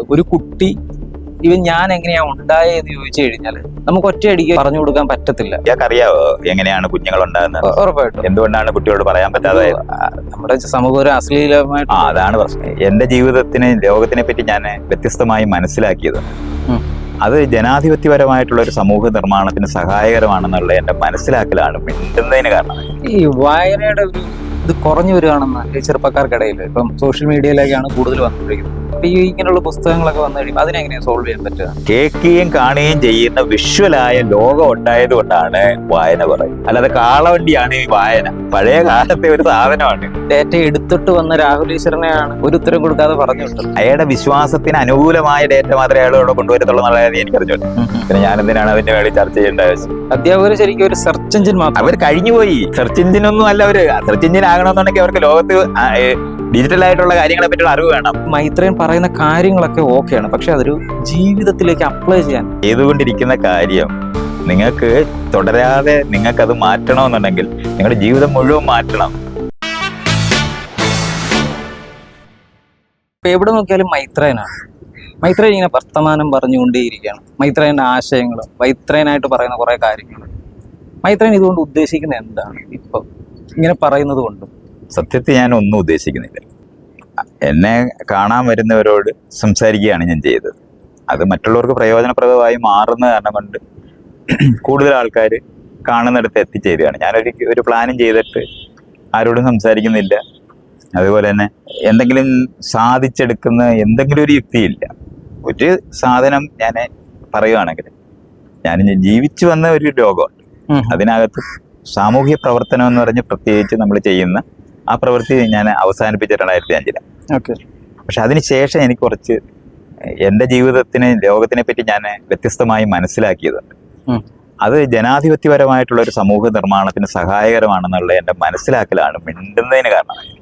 ഉറപ്പായിട്ടും ഒരു കുട്ടി ഇവൻ ഞാൻ എങ്ങനെയാ ഉണ്ടായെന്ന് ചോദിച്ചു കഴിഞ്ഞാൽ നമുക്ക് ഒറ്റയടിക്ക് പറഞ്ഞു കൊടുക്കാൻ പറ്റത്തില്ല. അറിയാവോ എങ്ങനെയാണ് കുഞ്ഞുങ്ങൾ ഉണ്ടാകുന്നത്? ഉറപ്പായിട്ടും. എന്തുകൊണ്ടാണ് കുട്ടിയോട് പറയാൻ പറ്റാതെ? നമ്മുടെ സമൂഹം ഒരു അശ്ലീലമായിട്ട് അതാണ് പ്രശ്നം. എന്റെ ജീവിതത്തിന് ലോകത്തിനെ പറ്റി ഞാൻ വ്യത്യസ്തമായി മനസ്സിലാക്കിയത് അത് ജനാധിപത്യപരമായിട്ടുള്ള ഒരു സമൂഹ നിർമ്മാണത്തിന് സഹായകരമാണെന്നുള്ള എന്റെ മനസ്സിലാക്കലാണ് മിണ്ടുന്നതിന് കാരണം. ഈ വായനയുടെ ഒരു ഇത് കുറഞ്ഞു വരികയാണെന്ന് ഈ ചെറുപ്പക്കാർക്കിടയിൽ ഇപ്പം സോഷ്യൽ മീഡിയയിലേക്കാണ് കൂടുതൽ വന്നുകൊണ്ടിരിക്കുന്നത്. അപ്പൊ ഈ ഇങ്ങനെയുള്ള പുസ്തകങ്ങളൊക്കെ വന്നു കഴിയുമ്പോൾ അതിനെങ്ങനെയാ സോൾവ് ചെയ്യാൻ പറ്റുക? കേൾക്കുകയും കാണുകയും ചെയ്യുന്ന വിഷ്വലായ ലോകം ഉണ്ടായത് കൊണ്ടാണ് വായന പറയുന്നത്. അല്ലാതെ കാളവണ്ടിയാണ് ഈ വായന. പഴയ കാലത്തെ ഒരു സാധനമാണ്. ഡേറ്റ എടുത്തിട്ട് വന്ന രാഹുൽ ഈശ്വരനെയാണ് ഒരു ഉത്തരം കൊടുക്കാതെ പറഞ്ഞു വിട്ടത്. അയാളുടെ വിശ്വാസത്തിന് അനുകൂലമായ ഡേറ്റ മാത്രമേ അയാൾ ഇവിടെ കൊണ്ടുവരത്തുള്ളൂ എന്നുള്ളത് എനിക്ക് അറിഞ്ഞോട്ടെ. പിന്നെ ഞാനെന്തിനാണ് അതിന്റെ വേണ്ടി ചർച്ച ചെയ്യേണ്ട ആവശ്യം? അധ്യാപകർ ശരിക്കും ഒരു സെർച്ച് എഞ്ചിൻ മാത്രം. അവർ കഴിഞ്ഞുപോയി. സെർച്ച് എഞ്ചിൻ ഒന്നും അല്ല. അവര് സെർച്ച് എഞ്ചിൻ ആകണമെന്നുണ്ടെങ്കിൽ അവർക്ക് ലോകത്ത് ഡിജിറ്റൽ ആയിട്ടുള്ള കാര്യങ്ങളെ പറ്റിയുള്ള അറിവ് വേണം. മൈത്രേയൻ പറയുന്ന കാര്യങ്ങളൊക്കെ ഓക്കെയാണ്, പക്ഷെ അതൊരു ജീവിതത്തിലേക്ക് അപ്ലൈ ചെയ്യാൻ ചെയ്തുകൊണ്ടിരിക്കുന്ന കാര്യം നിങ്ങൾക്ക് തുടരാതെ നിങ്ങൾക്കത് മാറ്റണമെന്നുണ്ടെങ്കിൽ നിങ്ങളുടെ ജീവിതം മുഴുവൻ മാറ്റണം. ഇപ്പൊ എവിടെ നോക്കിയാലും മൈത്രേയനാണ്. മൈത്രേയൻ ഇങ്ങനെ വർത്തമാനം പറഞ്ഞുകൊണ്ടേയിരിക്കുകയാണ്. മൈത്രേയന്റെ ആശയങ്ങൾ, മൈത്രേയനായിട്ട് പറയുന്ന കുറെ കാര്യങ്ങൾ. മൈത്രേയൻ ഇതുകൊണ്ട് ഉദ്ദേശിക്കുന്നത് എന്താണ് ഇപ്പൊ ഇങ്ങനെ പറയുന്നത് കൊണ്ടും? സത്യത്തിൽ ഞാൻ ഒന്നും ഉദ്ദേശിക്കുന്നില്ല. എന്നെ കാണാൻ വരുന്നവരോട് സംസാരിക്കുകയാണ് ഞാൻ ചെയ്തത്. അത് മറ്റുള്ളവർക്ക് പ്രയോജനപ്രദമായി മാറുന്ന കാരണം കൊണ്ട് കൂടുതൽ ആൾക്കാർ കാണുന്നിടത്ത് എത്തിച്ചേരുകയാണ്. ഞാനൊരു പ്ലാനും ചെയ്തിട്ട് ആരോടും സംസാരിക്കുന്നില്ല. അതുപോലെ തന്നെ എന്തെങ്കിലും സാധിച്ചെടുക്കുന്ന എന്തെങ്കിലും ഒരു യുക്തിയില്ല. ഒരു സാധനം ഞാൻ പറയുകയാണെങ്കിൽ ഞാൻ ജീവിച്ചു വന്ന ഒരു ലോകമുണ്ട്. അതിനകത്ത് സാമൂഹ്യ പ്രവർത്തനം എന്ന് പറഞ്ഞ് പ്രത്യേകിച്ച് നമ്മൾ ചെയ്യുന്ന ആ പ്രവൃത്തി ഞാൻ അവസാനിപ്പിച്ച 2005. പക്ഷെ അതിനുശേഷം എനിക്ക് കുറച്ച് എൻ്റെ ജീവിതത്തിന് ലോകത്തിനെ പറ്റി ഞാൻ വ്യത്യസ്തമായി മനസ്സിലാക്കിയതുണ്ട്. അത് ജനാധിപത്യപരമായിട്ടുള്ള ഒരു സമൂഹ നിർമ്മാണത്തിന് സഹായകരമാണെന്നുള്ള എൻ്റെ മനസ്സിലാക്കലാണ് മിണ്ടുന്നതിന് കാരണമായി.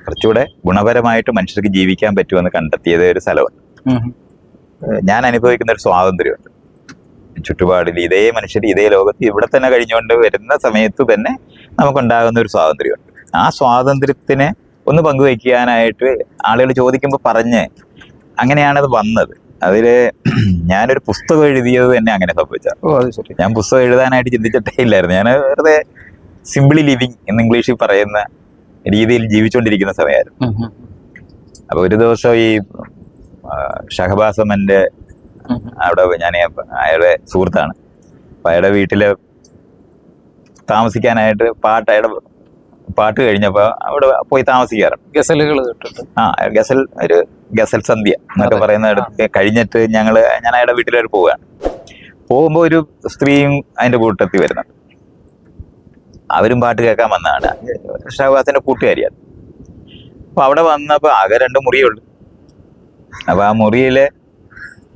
കുറച്ചുകൂടെ ഗുണപരമായിട്ട് മനുഷ്യർക്ക് ജീവിക്കാൻ പറ്റുമെന്ന് കണ്ടെത്തിയത് ഒരു സ്ഥലമുണ്ട്. ഞാൻ അനുഭവിക്കുന്ന ഒരു സ്വാതന്ത്ര്യമുണ്ട്. ചുറ്റുപാടിൽ ഇതേ മനുഷ്യർ ഇതേ ലോകത്ത് ഇവിടെ തന്നെ കഴിഞ്ഞുകൊണ്ട് വരുന്ന സമയത്ത് തന്നെ നമുക്കുണ്ടാകുന്ന ഒരു സ്വാതന്ത്ര്യമുണ്ട്. ആ സ്വാതന്ത്ര്യത്തിനെ ഒന്ന് പങ്കുവയ്ക്കാനായിട്ട് ആളുകൾ ചോദിക്കുമ്പോൾ പറഞ്ഞ് അങ്ങനെയാണത് വന്നത്. അതില് ഞാനൊരു പുസ്തകം എഴുതിയത് തന്നെ അങ്ങനെ സംഭവിച്ചത്. ഞാൻ പുസ്തകം എഴുതാനായിട്ട് ചിന്തിച്ചിട്ടേ ഇല്ലായിരുന്നു. ഞാൻ വെറുതെ സിംപിളി ലിവിങ് എന്ന് ഇംഗ്ലീഷിൽ പറയുന്ന രീതിയിൽ ജീവിച്ചുകൊണ്ടിരിക്കുന്ന സമയമായിരുന്നു. അപ്പൊ ഒരു ദിവസം ഈ ഷഹബാസമ്മന്റെ അവിടെ ഞാൻ അയാളുടെ സുഹൃത്താണ്. അപ്പൊ അയാളുടെ വീട്ടില് താമസിക്കാനായിട്ട് അയാളുടെ പാട്ട് കഴിഞ്ഞപ്പോ അവിടെ പോയി താമസിക്കാറുണ്ട്. ഗസലുകൾ ഒരു ഗസൽ സന്ധ്യ എന്നൊക്കെ പറയുന്ന കഴിഞ്ഞിട്ട് ഞാൻ അയാളുടെ വീട്ടിലേക്ക് പോവുകയാണ്. പോകുമ്പോൾ ഒരു സ്ത്രീയും അതിന്റെ കൂട്ടത്തിൽ വരുന്നുണ്ട്. അവരും പാട്ട് കേൾക്കാൻ വന്നതാണ്. ഷഹബാസിന്റെ കൂട്ടുകാരിയാണ്. അപ്പൊ അവിടെ വന്നപ്പോ ആകെ 2 മുറിയുള്ളൂ. അപ്പൊ ആ മുറിയില്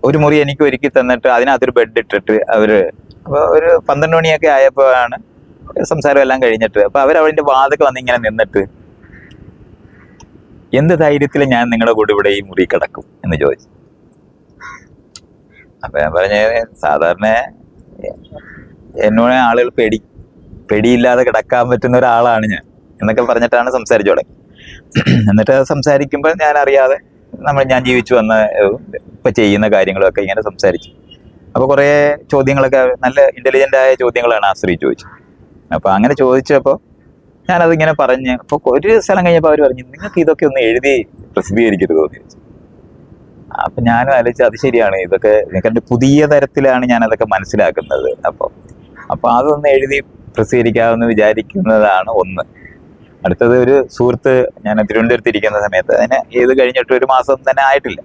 ഒരു മുറി എനിക്ക് ഒരുക്കി തന്നിട്ട് അതിനകത്തൊരു ബെഡ് ഇട്ടിട്ട് അവര് അപ്പൊ ഒരു 12 മണിയൊക്കെ ആയപ്പോഴാണ് സംസാരം എല്ലാം കഴിഞ്ഞിട്ട് അപ്പൊ അവരവന്റെ വാതൊക്കെ വന്ന് ഇങ്ങനെ നിന്നിട്ട് എന്ത് ധൈര്യത്തിൽ ഞാൻ നിങ്ങളുടെ കൂടെ ഇവിടെ ഈ മുറി കിടക്കും എന്ന് ചോദിച്ചു. അപ്പൊ ഞാൻ പറഞ്ഞ സാധാരണ എന്നോട് ആളുകൾ പേടിയില്ലാതെ കിടക്കാൻ പറ്റുന്ന ഒരാളാണ് ഞാൻ എന്നൊക്കെ പറഞ്ഞിട്ടാണ് സംസാരിച്ചു തുടങ്ങി. എന്നിട്ട് സംസാരിക്കുമ്പോൾ ഞാൻ അറിയാതെ ഞാൻ ജീവിച്ചു വന്ന ഇപ്പൊ ചെയ്യുന്ന കാര്യങ്ങളൊക്കെ ഇങ്ങനെ സംസാരിച്ചു. അപ്പൊ കുറെ ചോദ്യങ്ങളൊക്കെ നല്ല ഇന്റലിജന്റ് ആയ ചോദ്യങ്ങളാണ് ആ സ്ത്രീ ചോദിച്ചത്. അപ്പൊ അങ്ങനെ ചോദിച്ചപ്പോ ഞാനതിങ്ങനെ പറഞ്ഞ് അപ്പൊ ഒരു സ്ഥലം കഴിഞ്ഞപ്പോ അവർ പറഞ്ഞു നിങ്ങൾക്ക് ഇതൊക്കെ ഒന്ന് എഴുതി പ്രസിദ്ധീകരിക്കരുത് എന്ന് ചോദിച്ചു. അപ്പൊ ഞാനും ആലോചിച്ചു അത് ശരിയാണ്. ഇതൊക്കെ എനിക്ക് പുതിയ തരത്തിലാണ് ഞാൻ അതൊക്കെ മനസ്സിലാക്കുന്നത്. അപ്പൊ അതൊന്ന് എഴുതി പ്രസിദ്ധീകരിക്കാമെന്ന് വിചാരിക്കുന്നതാണ് ഒന്ന്. അടുത്തത് ഒരു സുഹൃത്ത് ഞാൻ തിരുവനന്തപുരത്ത് ഇരിക്കുന്ന സമയത്ത് അതിന് ഇത് കഴിഞ്ഞിട്ട് 1 മാസം തന്നെ ആയിട്ടില്ല.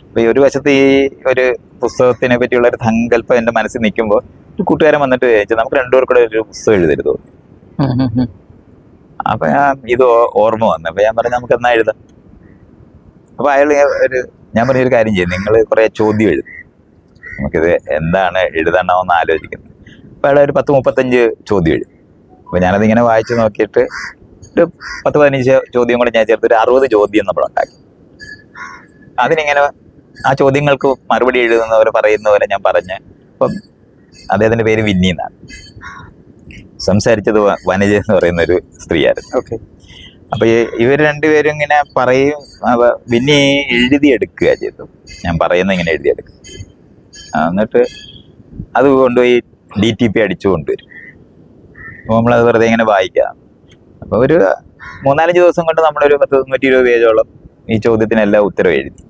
അപ്പൊ ഒരു വശത്ത് ഈ ഒരു പുസ്തകത്തിനെ പറ്റിയുള്ള ഒരു സങ്കല്പം എന്റെ മനസ്സിൽ നിൽക്കുമ്പോൾ ഒരു കൂട്ടുകാരൻ വന്നിട്ട് ചോദിച്ചു നമുക്ക് 2 പേർ കൂടെ ഒരു പുസ്തകം എഴുതരുതോ? അപ്പൊ ഞാൻ ഇത് ഓർമ്മ വന്നു. അപ്പൊ ഞാൻ പറഞ്ഞു നമുക്ക് എന്നാ എഴുതാം. അപ്പൊ അയാൾ ഞാൻ പറഞ്ഞൊരു കാര്യം ചെയ്യും, നിങ്ങൾ കുറെ ചോദ്യം എഴുതും, നമുക്കിത് എന്താണ് എഴുതണമെന്ന് ആലോചിക്കുന്നത്. അപ്പൊ അയാൾ ഒരു 10-35 ചോദ്യം എഴുതും. അപ്പൊ ഞാനതിങ്ങനെ വായിച്ചു നോക്കിയിട്ട് ഒരു 10-15 ചോദ്യം കൂടെ ഞാൻ ചേർത്ത് ഒരു 60 ചോദ്യം നമ്മളുണ്ടാക്കി. അതിനിങ്ങനെ ആ ചോദ്യങ്ങൾക്ക് മറുപടി എഴുതുന്നവർ പറയുന്ന പോലെ ഞാൻ പറഞ്ഞ്. അപ്പം അദ്ദേഹത്തിന്റെ പേര് വിന്നി എന്നാണ്. സംസാരിച്ചത് വനജ എന്ന് പറയുന്ന ഒരു സ്ത്രീയായിരുന്നു. അപ്പൊ ഇവർ രണ്ടുപേരും ഇങ്ങനെ പറയും, പിന്നെ എഴുതിയെടുക്കുക ചെയ്തു. ഞാൻ പറയുന്നത് ഇങ്ങനെ എഴുതിയെടുക്കുക. എന്നിട്ട് അത് കൊണ്ടുപോയി DTP അടിച്ചു കൊണ്ടുവരും. അപ്പോൾ നമ്മളത് വെറുതെ ഇങ്ങനെ വായിക്കാം. അപ്പോൾ ഒരു 3-4 ദിവസം കൊണ്ട് നമ്മളൊരു 100-120 പേജോളം ഈ ചോദ്യത്തിനെല്ലാം ഉത്തരം എഴുതി.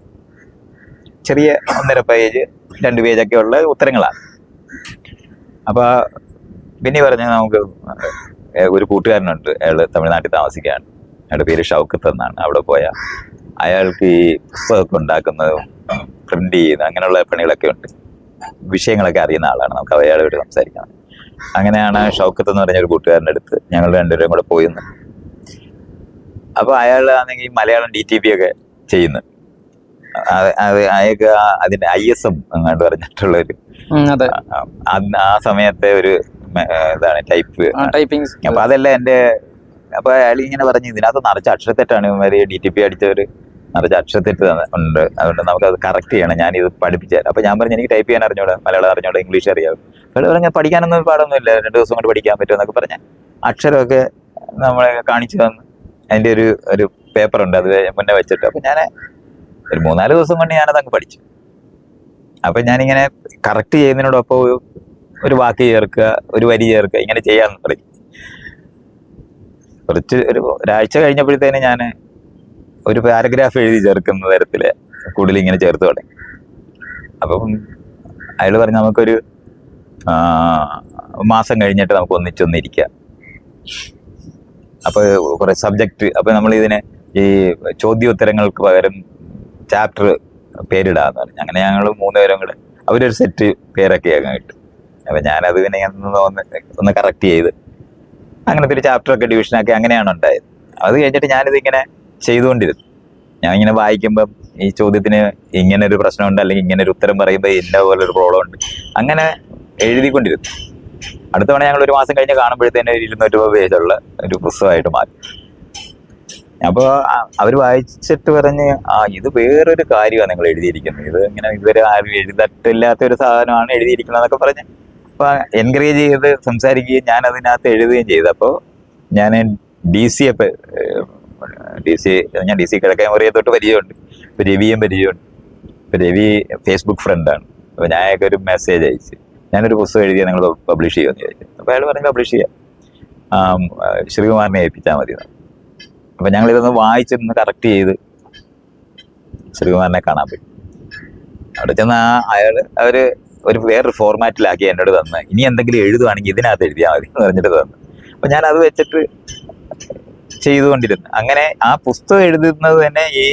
ചെറിയ 1.5 പേജ് 2 പേജൊക്കെ ഉള്ള ഉത്തരങ്ങളാണ്. അപ്പൊ പിന്നെ പറഞ്ഞു, നമുക്ക് ഒരു കൂട്ടുകാരനുണ്ട്, അയാൾ തമിഴ്നാട്ടിൽ താമസിക്കുകയാണ്, അയാളുടെ പേര് ഷൗക്കത്ത് എന്നാണ്. അവിടെ പോയാൽ അയാൾക്ക് ഈ പുസ്തകമൊക്കെ ഉണ്ടാക്കുന്നതും പ്രിന്റ് ചെയ്യുന്നത് അങ്ങനെയുള്ള പണികളൊക്കെ ഉണ്ട്, വിഷയങ്ങളൊക്കെ അറിയുന്ന ആളാണ്, നമുക്ക് അയാളോട് സംസാരിക്കണം. അങ്ങനെയാണ് ഷൗക്കത്ത് എന്ന് പറഞ്ഞ ഒരു കൂട്ടുകാരൻ്റെ അടുത്ത് ഞങ്ങൾ രണ്ടുപേരും കൂടെ പോയിന്ന്. അപ്പൊ അയാളാണെങ്കിൽ മലയാളം DTP ഒക്കെ ചെയ്യുന്നു. അയാൾക്ക് അതിന്റെ ISM എങ്ങാണ്ട് പറഞ്ഞിട്ടുള്ളൊരു ആ സമയത്തെ ഒരു ഇതാണ് ടൈപ്പിംഗ്. അപ്പൊ അതെല്ലാം എന്റെ, അപ്പൊ അയാൾ ഇങ്ങനെ പറഞ്ഞു, ഇതിനകത്ത് നിറച്ച അക്ഷരത്തെറ്റാണ് DTP അടിച്ചവര് നിറച്ച അക്ഷരത്തെറ്റ് ഉണ്ട്, അതുകൊണ്ട് നമുക്കത് കറക്റ്റ് ചെയ്യണം, ഞാനിത് പഠിപ്പിച്ചാൽ. അപ്പൊ ഞാൻ പറഞ്ഞു, എനിക്ക് ടൈപ്പ് ചെയ്യാൻ അറിഞ്ഞൂടാ, മലയാളം അറിഞ്ഞൂടാ, ഇംഗ്ലീഷ് അറിയാം. അയാൾ പറഞ്ഞ പഠിക്കാനൊന്നും പാടൊന്നുമില്ല, 2 ദിവസം കൊണ്ട് പഠിക്കാൻ പറ്റുമെന്നൊക്കെ പറഞ്ഞ അക്ഷരമൊക്കെ നമ്മളെ കാണിച്ചു തന്നു. അതിന്റെ ഒരു പേപ്പറുണ്ട്, അത് മുന്നേ വെച്ചിട്ട്. അപ്പൊ ഞാൻ ഒരു 3-4 ദിവസം കൊണ്ട് ഞാനത് അങ്ങ് പഠിച്ചു. അപ്പൊ ഞാനിങ്ങനെ കറക്റ്റ് ചെയ്യുന്നതിനോടൊപ്പം ഒരു വാക്ക് ചേർക്കുക, ഒരു വരി ചേർക്കുക, ഇങ്ങനെ ചെയ്യാന്ന് പറയും. ഒരാഴ്ച കഴിഞ്ഞപ്പോഴത്തേന് ഞാൻ ഒരു പാരഗ്രാഫ് എഴുതി ചേർക്കുന്ന തരത്തില് കൂടുതൽ ഇങ്ങനെ ചേർത്ത് തുടങ്ങി. അപ്പം അയാൾ പറഞ്ഞു, നമുക്കൊരു മാസം കഴിഞ്ഞിട്ട് നമുക്ക് ഒന്നിച്ചൊന്നിരിക്കാം. അപ്പൊ കുറെ സബ്ജക്റ്റ്, അപ്പൊ നമ്മൾ ഇതിനെ ഈ ചോദ്യോത്തരങ്ങൾക്ക് പകരം ചാപ്റ്റർ പേരിടാന്ന് പറഞ്ഞു. അങ്ങനെ ഞങ്ങൾ 3 പേരും കൂടെ അവരൊരു സെറ്റ് പേരൊക്കെ അങ്ങ് കിട്ടും. അപ്പൊ ഞാനത് പിന്നെ ഒന്ന് കറക്റ്റ് ചെയ്ത് അങ്ങനത്തെ ഒരു ചാപ്റ്ററൊക്കെ ഡിവിഷനാക്കി അങ്ങനെയാണ് ഉണ്ടായത്. അത് കഴിഞ്ഞിട്ട് ഞാനിത് ഇങ്ങനെ ചെയ്തുകൊണ്ടിരുന്നു. ഞാൻ ഇങ്ങനെ വായിക്കുമ്പം ഈ ചോദ്യത്തിന് ഇങ്ങനെ ഒരു പ്രശ്നമുണ്ട്, അല്ലെങ്കിൽ ഇങ്ങനെ ഒരു ഉത്തരം പറയുമ്പോൾ ഇന്ന പോലെ ഒരു പ്രോബ്ലം ഉണ്ട്, അങ്ങനെ എഴുതിക്കൊണ്ടിരുന്നു. അടുത്ത തവണ ഞങ്ങൾ 1 മാസം കഴിഞ്ഞ് കാണുമ്പോഴത്തേന് 200 പേജുള്ള ഒരു പുസ്തകമായിട്ട് മാറി. അപ്പോൾ അവർ വായിച്ചിട്ട് പറഞ്ഞ്, ഇത് വേറൊരു കാര്യമാണ് നിങ്ങൾ എഴുതിയിരിക്കുന്നത്, ഇത് ഇങ്ങനെ ഇതുവരെ ആരും എഴുതിയിട്ടില്ലാത്ത ഒരു സാധനമാണ് എഴുതിയിരിക്കുന്നതെന്നൊക്കെ പറഞ്ഞ് അപ്പൊ എൻകറേജ് ചെയ്ത് സംസാരിക്കുകയും ഞാൻ അതിനകത്ത് എഴുതുകയും ചെയ്തു. അപ്പോൾ ഞാൻ DC കിഴക്കേ മുറിയെ തൊട്ട് പരിചയമുണ്ട്, ഇപ്പൊ രവിയും പരിചയമുണ്ട്. ഇപ്പൊ രവി ഫേസ്ബുക്ക് ഫ്രണ്ടാണ്. അപ്പൊ ഞാനൊക്കെ ഒരു മെസ്സേജ് അയച്ചു, ഞാനൊരു പുസ്തകം എഴുതിയാൽ നിങ്ങൾ പബ്ലിഷ് ചെയ്യുമെന്ന് ചോദിച്ചു. അപ്പൊ അയാൾ പറഞ്ഞ് പബ്ലിഷ് ചെയ്യാം, ശ്രീകുമാറിനെ ഏൽപ്പിച്ചാൽ മതി. അപ്പൊ ഞങ്ങൾ ഇതൊന്ന് വായിച്ചൊന്ന് കറക്റ്റ് ചെയ്ത് ശ്രീകുമാറിനെ കാണാൻ പറ്റും. അവിടെ ചെന്ന് അവര് വേറൊരു ഫോർമാറ്റിലാക്കി എന്നോട് തന്ന്, ഇനി എന്തെങ്കിലും എഴുതുവാണെങ്കിൽ ഇതിനകത്ത് എഴുതിയാൽ മതി എന്ന് പറഞ്ഞിട്ട് തന്നു. അപ്പൊ ഞാൻ അത് വെച്ചിട്ട് ചെയ്തുകൊണ്ടിരുന്നു. അങ്ങനെ ആ പുസ്തകം എഴുതുന്നത് തന്നെ ഈ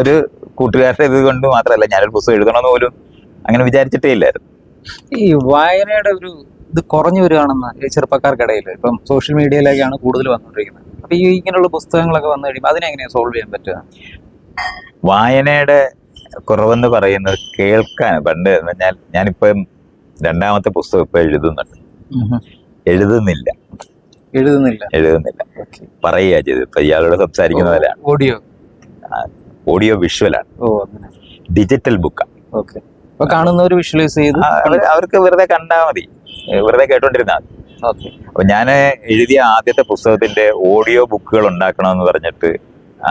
ഒരു കൂട്ടുകാരുടെ ഇത് കൊണ്ട് മാത്രമല്ല, ഞാനൊരു പുസ്തകം എഴുതണമെന്ന് പോലും അങ്ങനെ വിചാരിച്ചിട്ടേ ഇല്ലായിരുന്നു. ഈ വായനയുടെ ഒരു ഇത് കുറഞ്ഞു വരികയാണെന്ന് ഈ ചെറുപ്പക്കാർക്കിടയിൽ ഇപ്പം സോഷ്യൽ മീഡിയയിലേക്കാണ് കൂടുതൽ വന്നുകൊണ്ടിരിക്കുന്നത്. അപ്പൊ ഈ ഇങ്ങനെയുള്ള പുസ്തകങ്ങളൊക്കെ വന്നു കഴിയുമ്പോൾ അതിനെങ്ങനെയാണ് സോൾവ് ചെയ്യാൻ പറ്റുക? വായനയുടെ കുറവെന്ന് പറയുന്നത് കേൾക്കാൻ. പണ്ട് ഞാനിപ്പം 2ാമത്തെ പുസ്തകം ഇപ്പൊ എഴുതുന്നില്ല പറയുക ചെയ്ത്. ഇപ്പൊ ഇയാളോട് സംസാരിക്കുന്നതിലാണ് ഓഡിയോ വിഷ്വലാണ്, ഡിജിറ്റൽ ബുക്കാണ്. കാണുന്നവർ വിഷ്വലൈസ് ചെയ്ത് അവർക്ക് വെറുതെ കണ്ടാൽ മതി, വെറുതെ കേട്ടോണ്ടിരുന്നാൽ മതി. അപ്പൊ ഞാൻ എഴുതിയ ആദ്യത്തെ പുസ്തകത്തിന്റെ ഓഡിയോ ബുക്കുകൾ ഉണ്ടാക്കണമെന്ന് പറഞ്ഞിട്ട്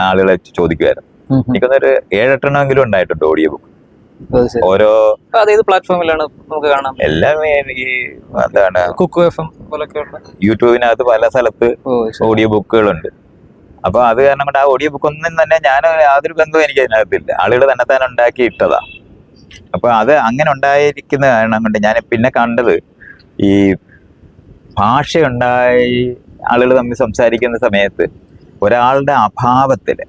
ആളുകളെ ചോദിക്കുമായിരുന്നു. എനിക്കൊന്നൊരു 7-8 എണ്ണമെങ്കിലും ഉണ്ടായിട്ടുണ്ട് ഓഡിയോ ബുക്ക്. ഓരോ പ്ലാറ്റ്ഫോമിലാണ് നമുക്ക് കാണാം. എല്ലാം ഈ എന്താണ് കുക്കു FM പോലൊക്കെയുള്ള യൂട്യൂബിനകത്ത് പല സ്ഥലത്ത് ഓഡിയോ ബുക്കുകളുണ്ട്. അപ്പൊ അത് കാരണം കൊണ്ട് ആ ഓഡിയോ ബുക്ക് ഒന്നും തന്നെ ഞാൻ യാതൊരു ബന്ധവും എനിക്ക് അതിനകത്തില്ല, ആളുകൾ തന്നെ ഉണ്ടാക്കി ഇട്ടതാ. അപ്പൊ അത് അങ്ങനെ ഉണ്ടായിരിക്കുന്ന കാരണം കൊണ്ട് ഞാൻ പിന്നെ കണ്ടത് ഈ ഭാഷയുണ്ടായി ആളുകൾ തമ്മിൽ സംസാരിക്കുന്ന സമയത്ത് ഒരാളുടെ അഭാവത്തില്